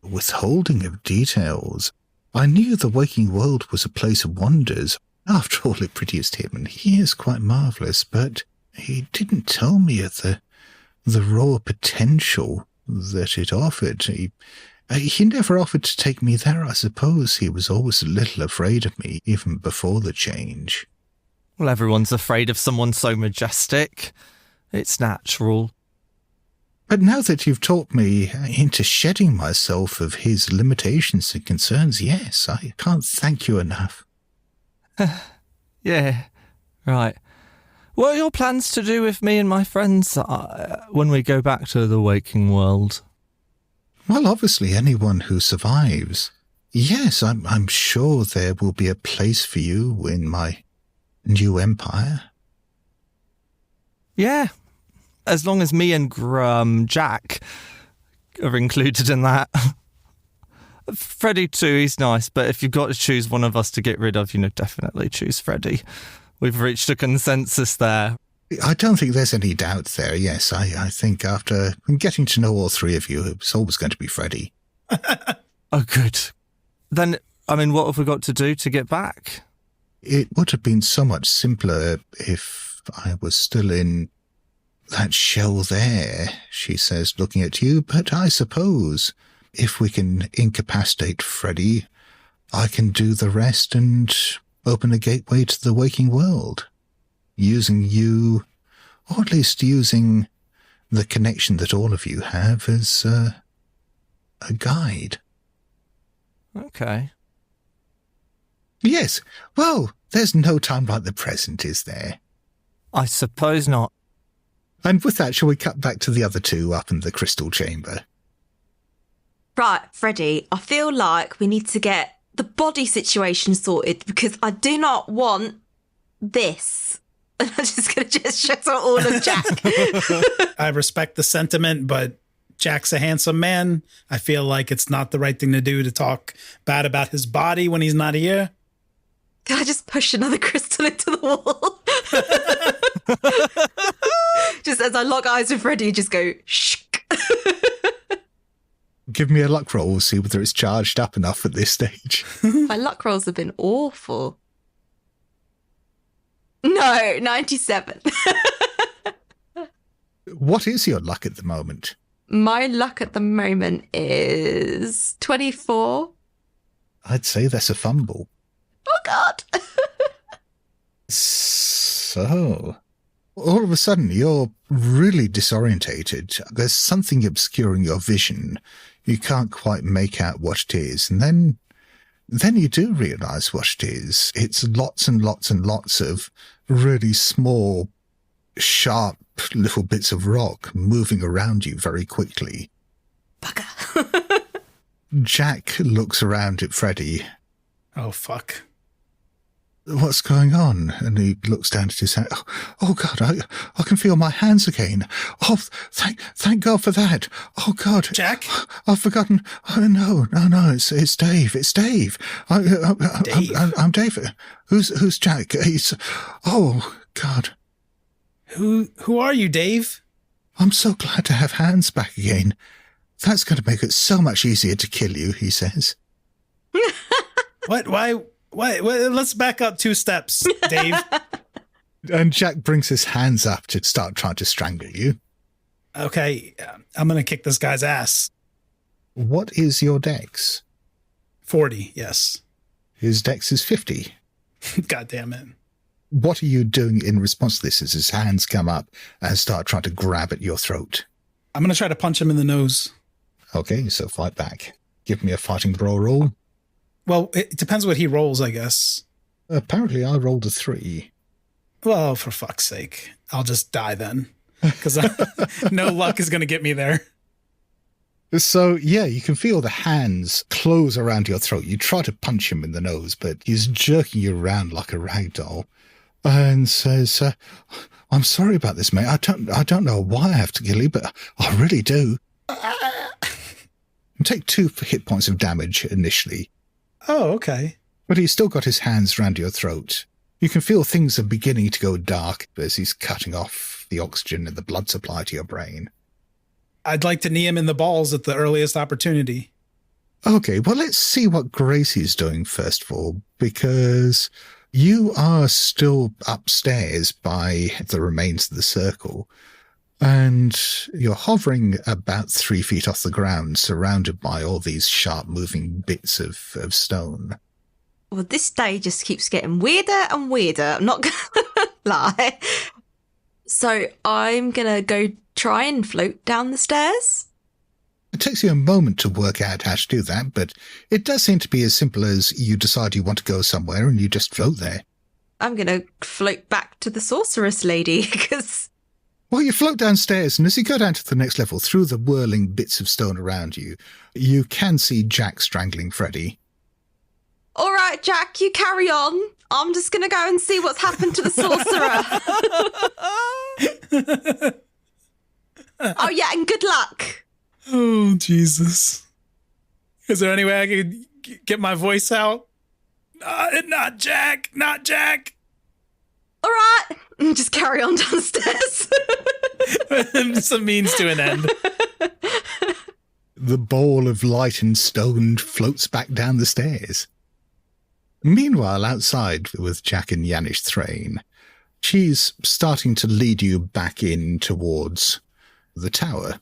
withholding of details. I knew the waking world was a place of wonders. After all, it produced him, and he is quite marvellous, but he didn't tell me of the raw potential that it offered. He never offered to take me there. I suppose he was always a little afraid of me, even before the change. Well, everyone's afraid of someone so majestic. It's natural. But now that you've talked me into shedding myself of his limitations and concerns, yes, I can't thank you enough. Yeah, right. What are your plans to do with me and my friends when we go back to the waking world? Well, obviously anyone who survives. Yes, I'm sure there will be a place for you in my new empire. Yeah, as long as me and Jack are included in that. Freddy too, he's nice, but if you've got to choose one of us to get rid of, definitely choose Freddy. We've reached a consensus there. I don't think there's any doubt there, yes. I think after getting to know all three of you, it's always going to be Freddy. Oh, good. Then, what have we got to do to get back? It would have been so much simpler if I was still in that shell there, she says, looking at you, but I suppose if we can incapacitate Freddy, I can do the rest and open a gateway to the waking world, using you, or at least using the connection that all of you have as a guide. Okay. Yes, well, there's no time like the present, is there? I suppose not. And with that, shall we cut back to the other two up in the crystal chamber? Right, Freddy, I feel like we need to get the body situation sorted because I do not want this. And I'm just going to gesture to all of Jack. I respect the sentiment, but Jack's a handsome man. I feel like it's not the right thing to do to talk bad about his body when he's not here. Can I just push another crystal into the wall? Just as I lock eyes with Freddy, just go, shh. Give me a luck roll, we'll see whether it's charged up enough at this stage. My luck rolls have been awful. No, 97. What is your luck at the moment? My luck at the moment is 24. I'd say that's a fumble. Oh, God. So, all of a sudden, you're really disorientated. There's something obscuring your vision. You can't quite make out what it is. And then you do realize what it is. It's lots and lots and lots of really small, sharp little bits of rock moving around you very quickly. Bugger. Jack looks around at Freddy. Oh, fuck. What's going on? And he looks down at his hand. Oh God, I can feel my hands again. Oh, thank God for that. Oh God. Jack? I've forgotten. Oh, no, it's Dave. It's Dave. I'm Dave. Who's Jack? Oh God. Who are you, Dave? I'm so glad to have hands back again. That's going to make it so much easier to kill you, he says. What? Why? Let's back up 2 steps, Dave. And Jack brings his hands up to start trying to strangle you. Okay, I'm going to kick this guy's ass. What is your dex? 40, yes. His dex is 50. God damn it. What are you doing in response to this as his hands come up and start trying to grab at your throat? I'm going to try to punch him in the nose. Okay, so fight back. Give me a fighting brawl roll. Well, it depends what he rolls, I guess. Apparently I rolled a 3. Well, for fuck's sake. I'll just die then. Because no luck is going to get me there. So, yeah, you can feel the hands close around your throat. You try to punch him in the nose, but he's jerking you around like a rag doll. And says, I'm sorry about this, mate. I don't know why I have to kill you, but I really do. Take 2 hit points of damage initially. Oh, okay. But he's still got his hands round your throat. You can feel things are beginning to go dark as he's cutting off the oxygen and the blood supply to your brain. I'd like to knee him in the balls at the earliest opportunity. Okay, well, let's see what Gracie's doing first of all, because you are still upstairs by the remains of the circle, and you're hovering about 3 feet off the ground, surrounded by all these sharp moving bits of stone. Well, this day just keeps getting weirder and weirder. I'm not going to lie. So I'm going to go try and float down the stairs. It takes you a moment to work out how to do that, but it does seem to be as simple as you decide you want to go somewhere and you just float there. I'm going to float back to the sorceress lady because... Well, you float downstairs, and as you go down to the next level, through the whirling bits of stone around you, you can see Jack strangling Freddy. All right, Jack, you carry on. I'm just going to go and see what's happened to the sorcerer. Oh, yeah, and good luck. Oh, Jesus. Is there any way I could get my voice out? Not Jack, not Jack. All right, just carry on downstairs. It's a means to an end. The ball of light and stone floats back down the stairs. Meanwhile, outside with Jack and Yanish Thrain, she's starting to lead you back in towards the tower.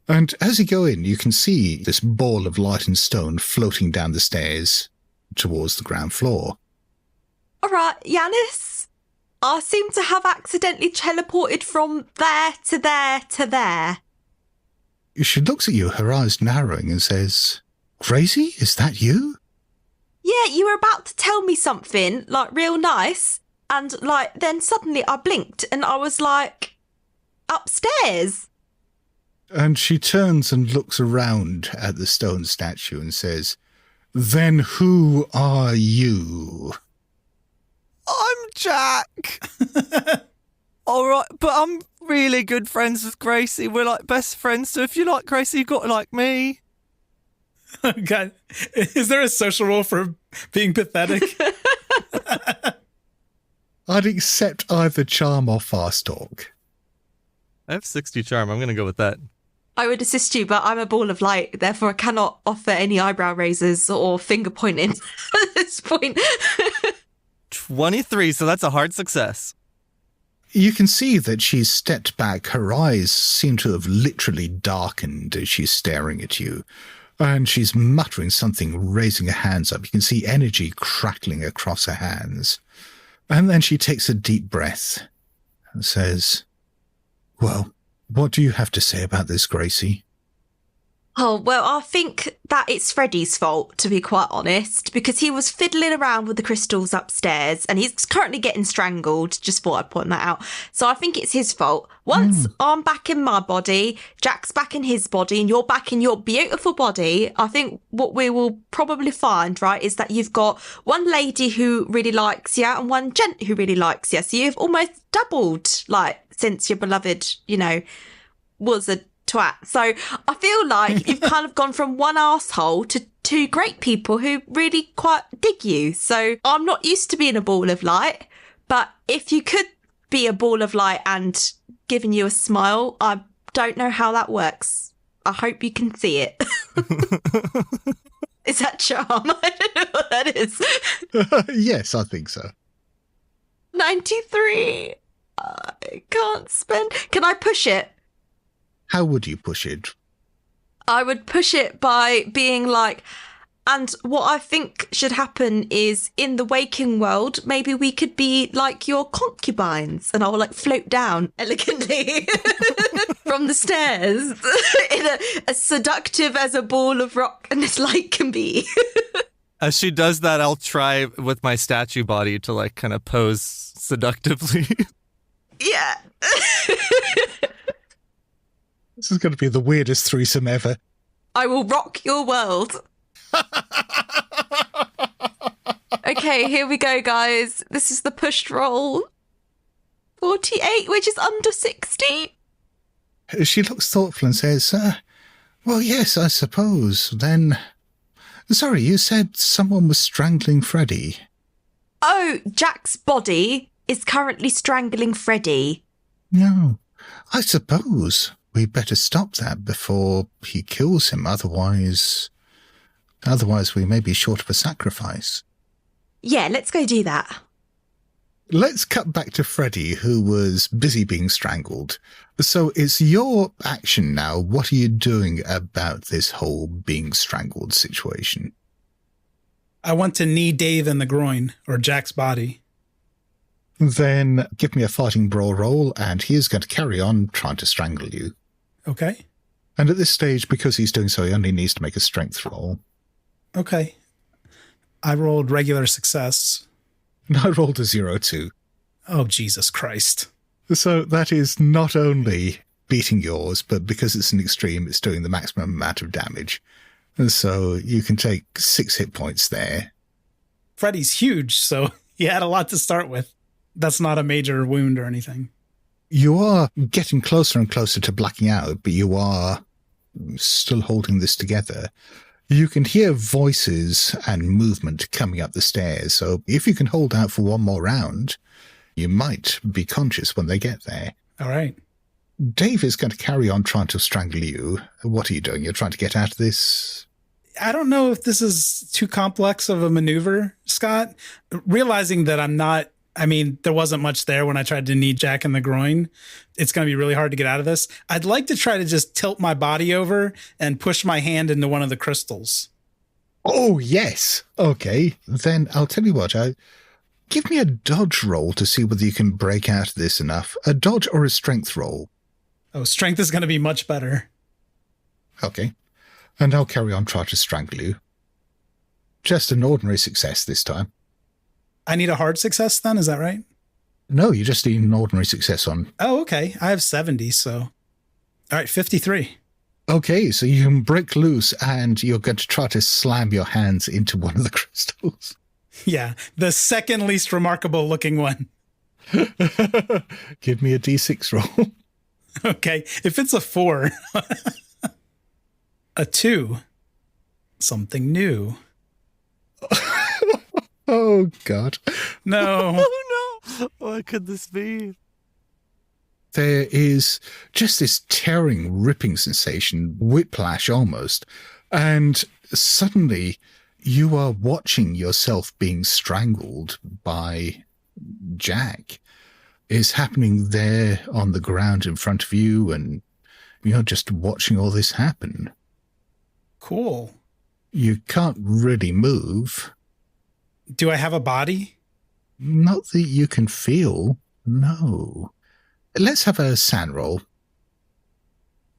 And as you go in, you can see this ball of light and stone floating down the stairs towards the ground floor. All right, Yanis. I seem to have accidentally teleported from there to there to there. She looks at you, her eyes narrowing, and says, Gracie, is that you? Yeah, you were about to tell me something, like, real nice. And, like, then suddenly I blinked and I was, like, upstairs. And she turns and looks around at the stone statue and says, Then who are you? I'm Jack. All right, but I'm really good friends with Gracie. We're like best friends, so if you like Gracie, you've got to like me. God, is there a social role for being pathetic? I'd accept either charm or fast talk. I have 60 charm. I'm going to go with that. I would assist you, but I'm a ball of light, therefore I cannot offer any eyebrow raisers or finger pointing at this point. 23, so that's a hard success. You can see that she's stepped back. Her eyes seem to have literally darkened as she's staring at you. And she's muttering something, raising her hands up. You can see energy crackling across her hands. And then she takes a deep breath and says, "Well, what do you have to say about this, Gracie?" Oh, well, I think that it's Freddy's fault, to be quite honest, because he was fiddling around with the crystals upstairs and he's currently getting strangled. Just thought I'd point that out. So I think it's his fault. Once I'm back in my body, Jack's back in his body, and you're back in your beautiful body, I think what we will probably find, right, is that you've got one lady who really likes you and one gent who really likes you. So you've almost doubled, like, since your beloved, was a twat. So I feel like you've kind of gone from one asshole to two great people who really quite dig you. So I'm not used to being a ball of light, but if you could be a ball of light and giving you a smile, I don't know how that works. I hope you can see it. Is that charm? I don't know what that is. Yes, I think so. 93. I can't spend. Can I push it? How would you push it? I would push it by being like, and what I think should happen is in the waking world, maybe we could be like your concubines, and I'll like float down elegantly from the stairs in as seductive as a ball of rock and as light can be. As she does that, I'll try with my statue body to like kind of pose seductively. Yeah. This is going to be the weirdest threesome ever. I will rock your world. Okay, here we go, guys. This is the pushed roll. 48, which is under 60. She looks thoughtful and says, well, yes, I suppose. Then, sorry, you said someone was strangling Freddy. Oh, Jack's body is currently strangling Freddy. No, I suppose we better stop that before he kills him. Otherwise we may be short of a sacrifice. Yeah, let's go do that. Let's cut back to Freddy, who was busy being strangled. So it's your action now. What are you doing about this whole being strangled situation? I want to knee Dave in the groin, or Jack's body. Then give me a fighting brawl roll, and he is going to carry on trying to strangle you. Okay. And at this stage, because he's doing so, he only needs to make a strength roll. Okay. I rolled regular success. And I rolled a 0-2. Oh, Jesus Christ. So that is not only beating yours, but because it's an extreme, it's doing the maximum amount of damage. And so you can take 6 hit points there. Freddy's huge, so he had a lot to start with. That's not a major wound or anything. You are getting closer and closer to blacking out, but you are still holding this together. You can hear voices and movement coming up the stairs, so if you can hold out for one more round, you might be conscious when they get there. All right. Dave is going to carry on trying to strangle you. What are you doing? You're trying to get out of this? I don't know if this is too complex of a maneuver, Scott. Realizing that there wasn't much there when I tried to knee Jack in the groin. It's going to be really hard to get out of this. I'd like to try to just tilt my body over and push my hand into one of the crystals. Oh, yes. Okay. Then I'll tell you what. Give me a dodge roll to see whether you can break out of this enough. A dodge or a strength roll. Oh, strength is going to be much better. Okay. And I'll carry on trying to strangle you. Just an ordinary success this time. I need a hard success then, is that right? No, you just need an ordinary success on. Oh, okay. I have 70, so. All right, 53. Okay, so you can break loose and you're going to try to slam your hands into one of the crystals. Yeah, the second least remarkable looking one. Give me a d6 roll. Okay, if it's a 4. A 2. Something new. Oh, God. No. Oh, no. What could this be? There is just this tearing, ripping sensation, whiplash almost. And suddenly you are watching yourself being strangled by Jack. is happening there on the ground in front of you, and you're just watching all this happen. Cool. You can't really move. Do I have a body? Not that you can feel, no. Let's have a SAN roll.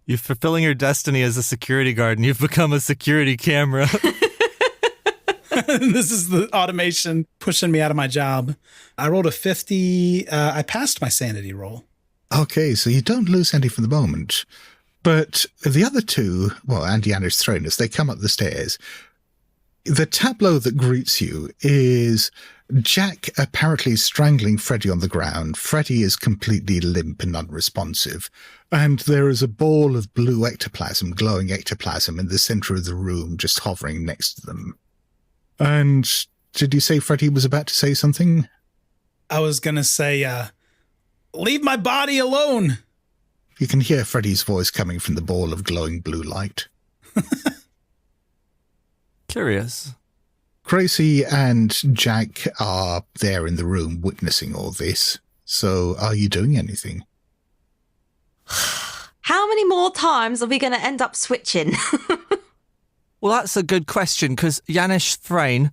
You're fulfilling your destiny as a security guard, and you've become a security camera. This is the automation pushing me out of my job. I rolled a 50. I passed my sanity roll. Okay, so you don't lose any for the moment. But the other two, well, and Yanni's thrown as they come up the stairs, the tableau that greets you is Jack apparently strangling Freddy on the ground. Freddy is completely limp and unresponsive. And there is a ball of blue ectoplasm, glowing ectoplasm, in the center of the room, just hovering next to them. And did you say Freddy was about to say something? I was going to say, leave my body alone. You can hear Freddy's voice coming from the ball of glowing blue light. Curious. Gracie and Jack are there in the room witnessing all this. So are you doing anything? How many more times are we going to end up switching? Well, that's a good question, because Yanis Thrain,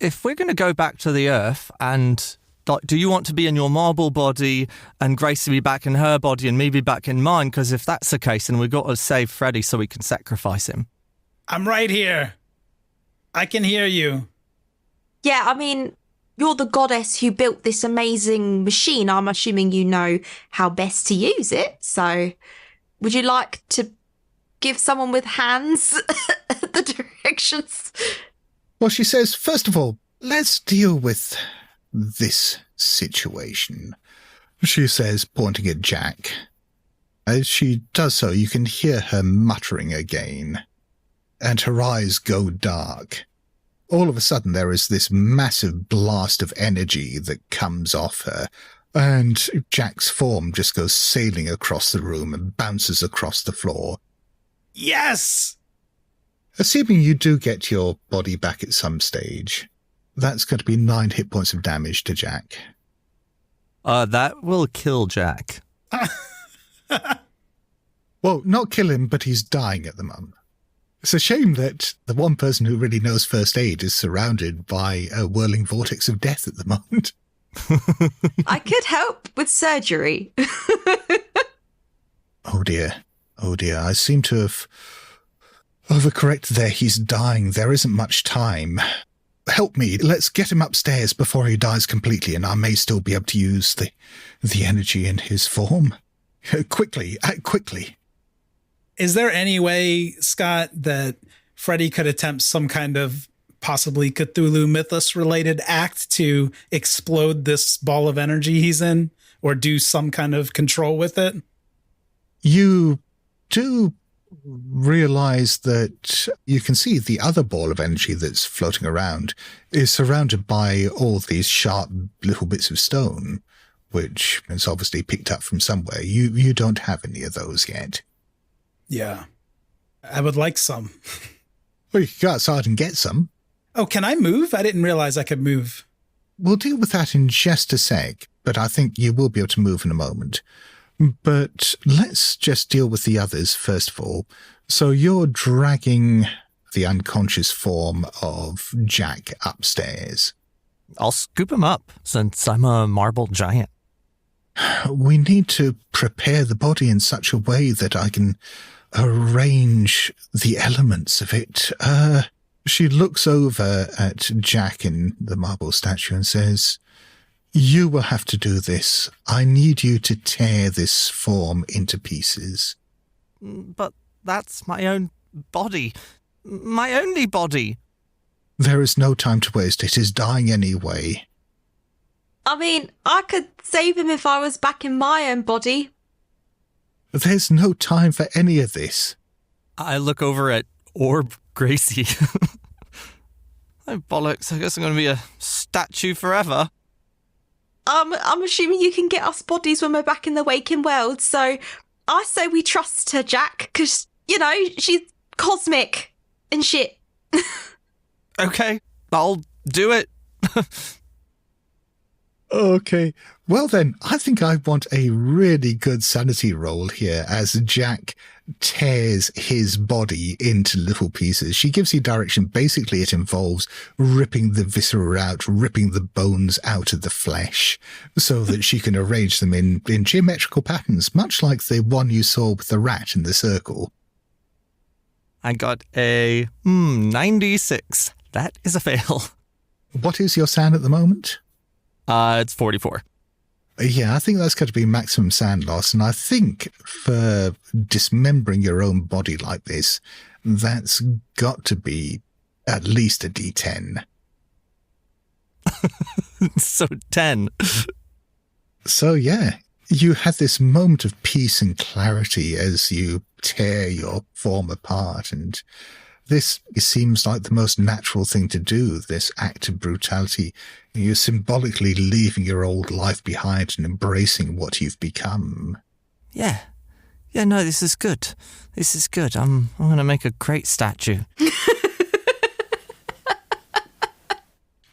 if we're going to go back to the Earth and... Like, do you want to be in your marble body and Gracie be back in her body and me be back in mine? Because if that's the case, then we've got to save Freddy so we can sacrifice him. I'm right here. I can hear you. Yeah, I mean, you're the goddess who built this amazing machine. I'm assuming you know how best to use it. So would you like to give someone with hands the directions? Well, she says, first of all, let's deal with this situation, she says, pointing at Jack. As she does so, you can hear her muttering again, and her eyes go dark. All of a sudden, there is this massive blast of energy that comes off her, and Jack's form just goes sailing across the room and bounces across the floor. Yes! Assuming you do get your body back at some stage, that's going to be 9 hit points of damage to Jack. That will kill Jack. Well, not kill him, but he's dying at the moment. It's a shame that the one person who really knows first aid is surrounded by a whirling vortex of death at the moment. I could help with surgery. Oh dear. Oh dear. I seem to have overcorrected there. He's dying. There isn't much time. Help me. Let's get him upstairs before he dies completely, and I may still be able to use the energy in his form. Quickly, quickly. Is there any way, Scott, that Freddy could attempt some kind of possibly Cthulhu Mythos-related act to explode this ball of energy he's in, or do some kind of control with it? You do realize that you can see the other ball of energy that's floating around is surrounded by all these sharp little bits of stone, which is obviously picked up from somewhere. You don't have any of those yet. Yeah. I would like some. Well, you can go outside and get some. Oh, can I move? I didn't realize I could move. We'll deal with that in just a sec, but I think you will be able to move in a moment. But let's just deal with the others first of all. So you're dragging the unconscious form of Jack upstairs. I'll scoop him up, since I'm a marble giant. We need to prepare the body in such a way that I can arrange the elements of it. She looks over at Jack in the marble statue and says, "You will have to do this. I need you to tear this form into pieces." But that's my own body. My only body. There is no time to waste. It is dying anyway. I mean, I could save him if I was back in my own body. There's no time for any of this. I look over at Orb Gracie. Oh, bollocks. I guess I'm going to be a statue forever. I'm assuming you can get us bodies when we're back in the waking world, so I say we trust her, Jack, because, you know, she's cosmic and shit. Okay, I'll do it. Okay. Well then, I think I want a really good sanity roll here as Jack tears his body into little pieces. She gives you direction. Basically, it involves ripping the viscera out, ripping the bones out of the flesh so that she can arrange them in geometrical patterns, much like the one you saw with the rat in the circle. I got a 96. That is a fail. What is your sand at the moment? It's 44. Yeah, I think that's got to be maximum sand loss. And I think for dismembering your own body like this, that's got to be at least a D10. So 10. So yeah, you had this moment of peace and clarity as you tear your form apart, and this seems like the most natural thing to do, this act of brutality. You're symbolically leaving your old life behind and embracing what you've become. Yeah. Yeah, no, this is good. This is good. I'm going to make a great statue.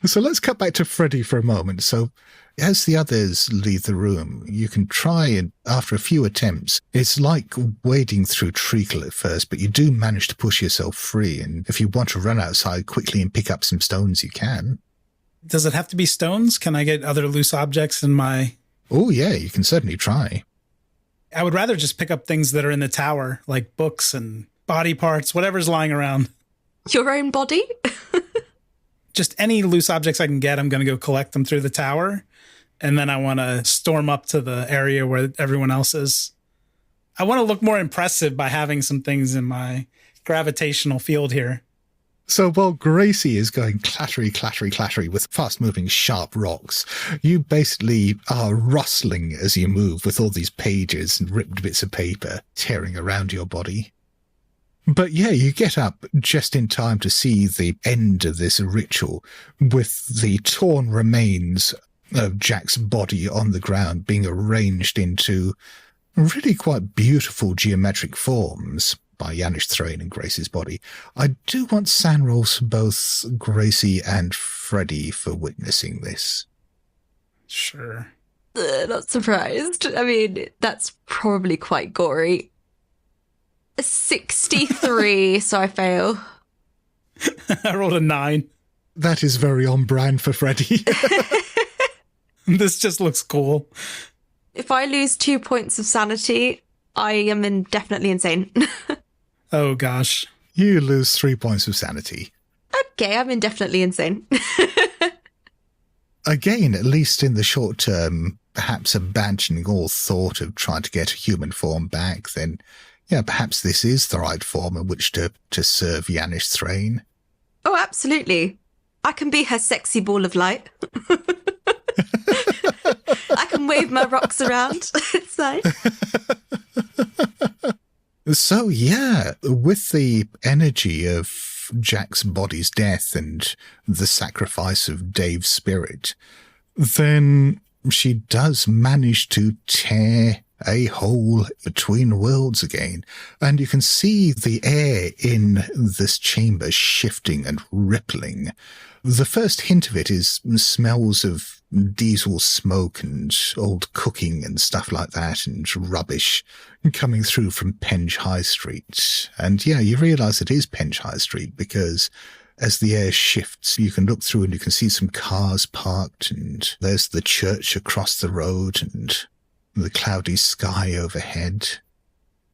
So let's cut back to Freddy for a moment. So as the others leave the room, you can try and, after a few attempts, it's like wading through treacle at first, but you do manage to push yourself free. And if you want to run outside quickly and pick up some stones, you can. Does it have to be stones? Can I get other loose objects in my... Oh, yeah, you can certainly try. I would rather just pick up things that are in the tower, like books and body parts, whatever's lying around. Your own body? Just any loose objects I can get, I'm going to go collect them through the tower. And then I want to storm up to the area where everyone else is. I want to look more impressive by having some things in my gravitational field here. So while Gracie is going clattery, clattery, clattery with fast-moving sharp rocks, you basically are rustling as you move with all these pages and ripped bits of paper tearing around your body. But yeah, you get up just in time to see the end of this ritual with the torn remains of Jack's body on the ground being arranged into really quite beautiful geometric forms by Janusz Thrain and Gracie's body. I do want sand rolls for both Gracie and Freddy for witnessing this. Sure. Not surprised. I mean, that's probably quite gory. 63, so I fail. I rolled a 9. That is very on brand for Freddy. This just looks cool. If I lose 2 points of sanity, I am definitely insane. Oh, gosh. You lose 3 points of sanity. Okay, I'm indefinitely insane. Again, at least in the short term, perhaps abandoning all thought of trying to get a human form back, then, yeah, perhaps this is the right form in which to serve Janusz Thrain. Oh, absolutely. I can be her sexy ball of light. I can wave my rocks around. It's fine. So, yeah, with the energy of Jack's body's death and the sacrifice of Dave's spirit, then she does manage to tear a hole between worlds again. And you can see the air in this chamber shifting and rippling. The first hint of it is smells of diesel smoke and old cooking and stuff like that and rubbish coming through from Penge High Street. And yeah, you realise it is Penge High Street because as the air shifts, you can look through and you can see some cars parked and there's the church across the road and the cloudy sky overhead.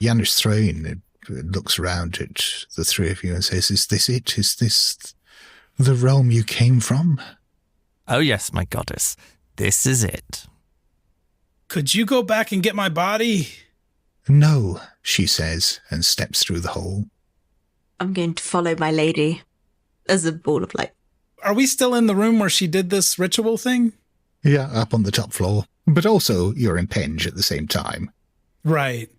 Janusz Thrain looks around at the three of you and says, "Is this it? Is this the realm you came from?" Oh yes, my goddess. This is it. Could you go back and get my body? "No," she says, and steps through the hole. I'm going to follow my lady as a ball of light. Are we still in the room where she did this ritual thing? Yeah, up on the top floor. But also, you're in Penge at the same time. Right.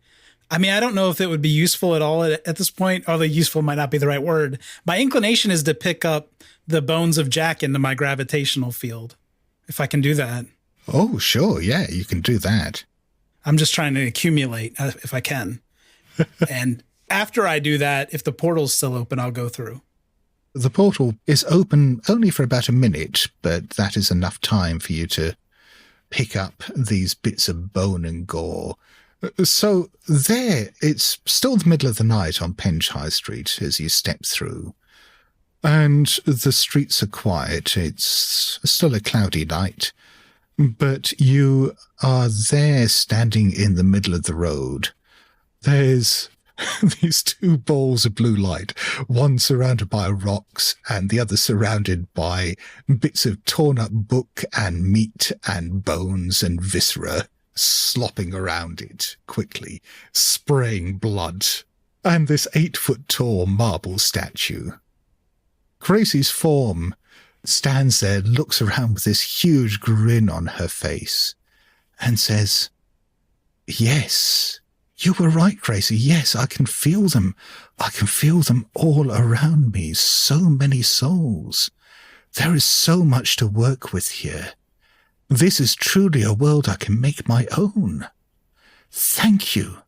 I mean, I don't know if it would be useful at all at this point, although useful might not be the right word. My inclination is to pick up the bones of Jack into my gravitational field, if I can do that. Oh, sure, yeah, you can do that. I'm just trying to accumulate, if I can. And after I do that, if the portal's still open, I'll go through. The portal is open only for about a minute, but that is enough time for you to pick up these bits of bone and gore. So there, it's still the middle of the night on Penge High Street as you step through. And the streets are quiet. It's still a cloudy night. But you are there standing in the middle of the road. There's these two balls of blue light, one surrounded by rocks and the other surrounded by bits of torn up book and meat and bones and viscera slopping around it quickly, spraying blood, and this 8-foot-tall marble statue. Gracie's form stands there, looks around with this huge grin on her face, and says, "Yes, you were right, Gracie. Yes, I can feel them. I can feel them all around me. So many souls. There is so much to work with here. This is truly a world I can make my own. Thank you.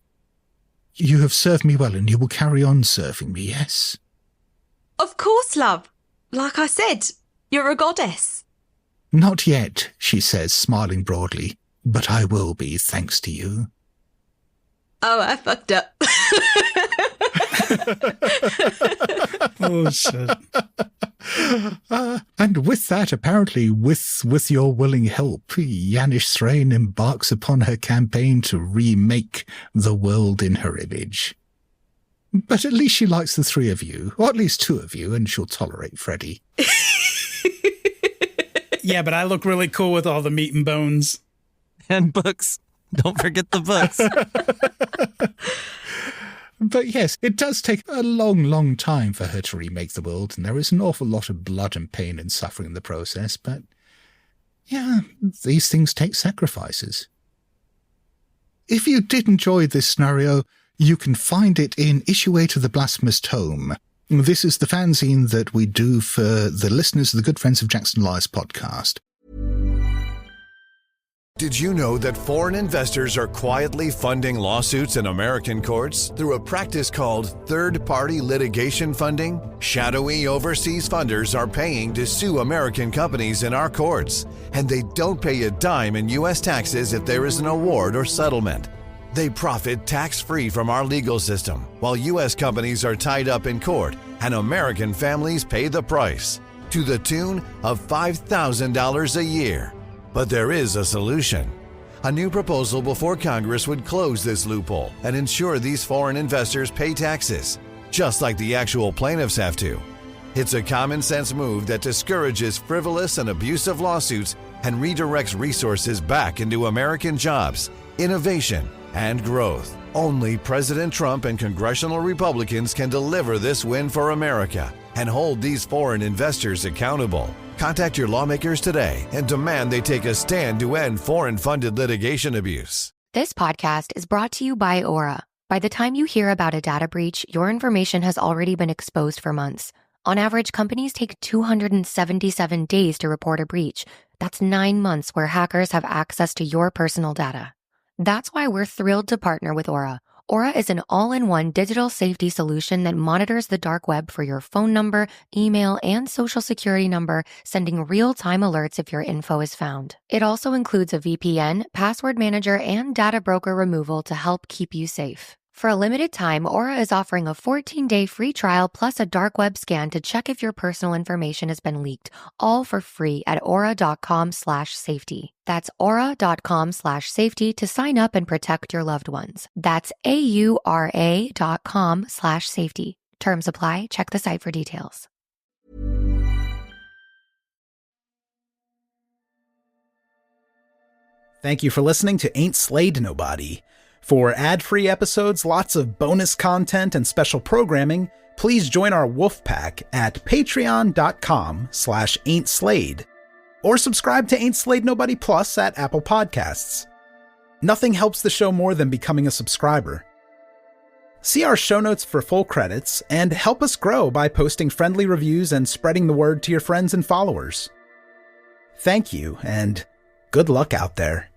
You have served me well, and you will carry on serving me, yes?" Of course, love. Like I said, you're a goddess. "Not yet," she says, smiling broadly, "but I will be, thanks to you." Oh, I fucked up. Oh, shit. And with that, apparently, with your willing help, Yanish Thrain embarks upon her campaign to remake the world in her image. But at least she likes the three of you, or at least two of you, and she'll tolerate Freddy. Yeah, but I look really cool with all the meat and bones. And books. Don't forget the books. But yes, it does take a long, long time for her to remake the world, and there is an awful lot of blood and pain and suffering in the process, but yeah, these things take sacrifices. If you did enjoy this scenario, you can find it in Issue 8 of the Blasphemous Tome. This is the fanzine that we do for the listeners of the Good Friends of Jackson Lies podcast. Did you know that foreign investors are quietly funding lawsuits in American courts through a practice called third-party litigation funding? Shadowy overseas funders are paying to sue American companies in our courts, and they don't pay a dime in U.S. taxes if there is an award or settlement. They profit tax-free from our legal system, while U.S. companies are tied up in court, and American families pay the price, to the tune of $5,000 a year. But there is a solution. A new proposal before Congress would close this loophole and ensure these foreign investors pay taxes, just like the actual plaintiffs have to. It's a common-sense move that discourages frivolous and abusive lawsuits and redirects resources back into American jobs, innovation, and growth. Only President Trump and congressional Republicans can deliver this win for America and hold these foreign investors accountable. Contact your lawmakers today and demand they take a stand to end foreign-funded litigation abuse. This podcast is brought to you by Aura. By the time you hear about a data breach, your information has already been exposed for months. On average, companies take 277 days to report a breach. That's 9 months where hackers have access to your personal data. That's why we're thrilled to partner with Aura. Aura is an all-in-one digital safety solution that monitors the dark web for your phone number, email, and social security number, sending real-time alerts if your info is found. It also includes a VPN, password manager, and data broker removal to help keep you safe. For a limited time, Aura is offering a 14-day free trial plus a dark web scan to check if your personal information has been leaked, all for free at aura.com/safety. That's aura.com/safety to sign up and protect your loved ones. That's AURA.com/safety. Terms apply. Check the site for details. Thank you for listening to Ain't Slayed Nobody. For ad-free episodes, lots of bonus content, and special programming, please join our wolf pack at patreon.com/ain'tslayed or subscribe to Ain't Slayed Nobody Plus at Apple Podcasts. Nothing helps the show more than becoming a subscriber. See our show notes for full credits and help us grow by posting friendly reviews and spreading the word to your friends and followers. Thank you, and good luck out there.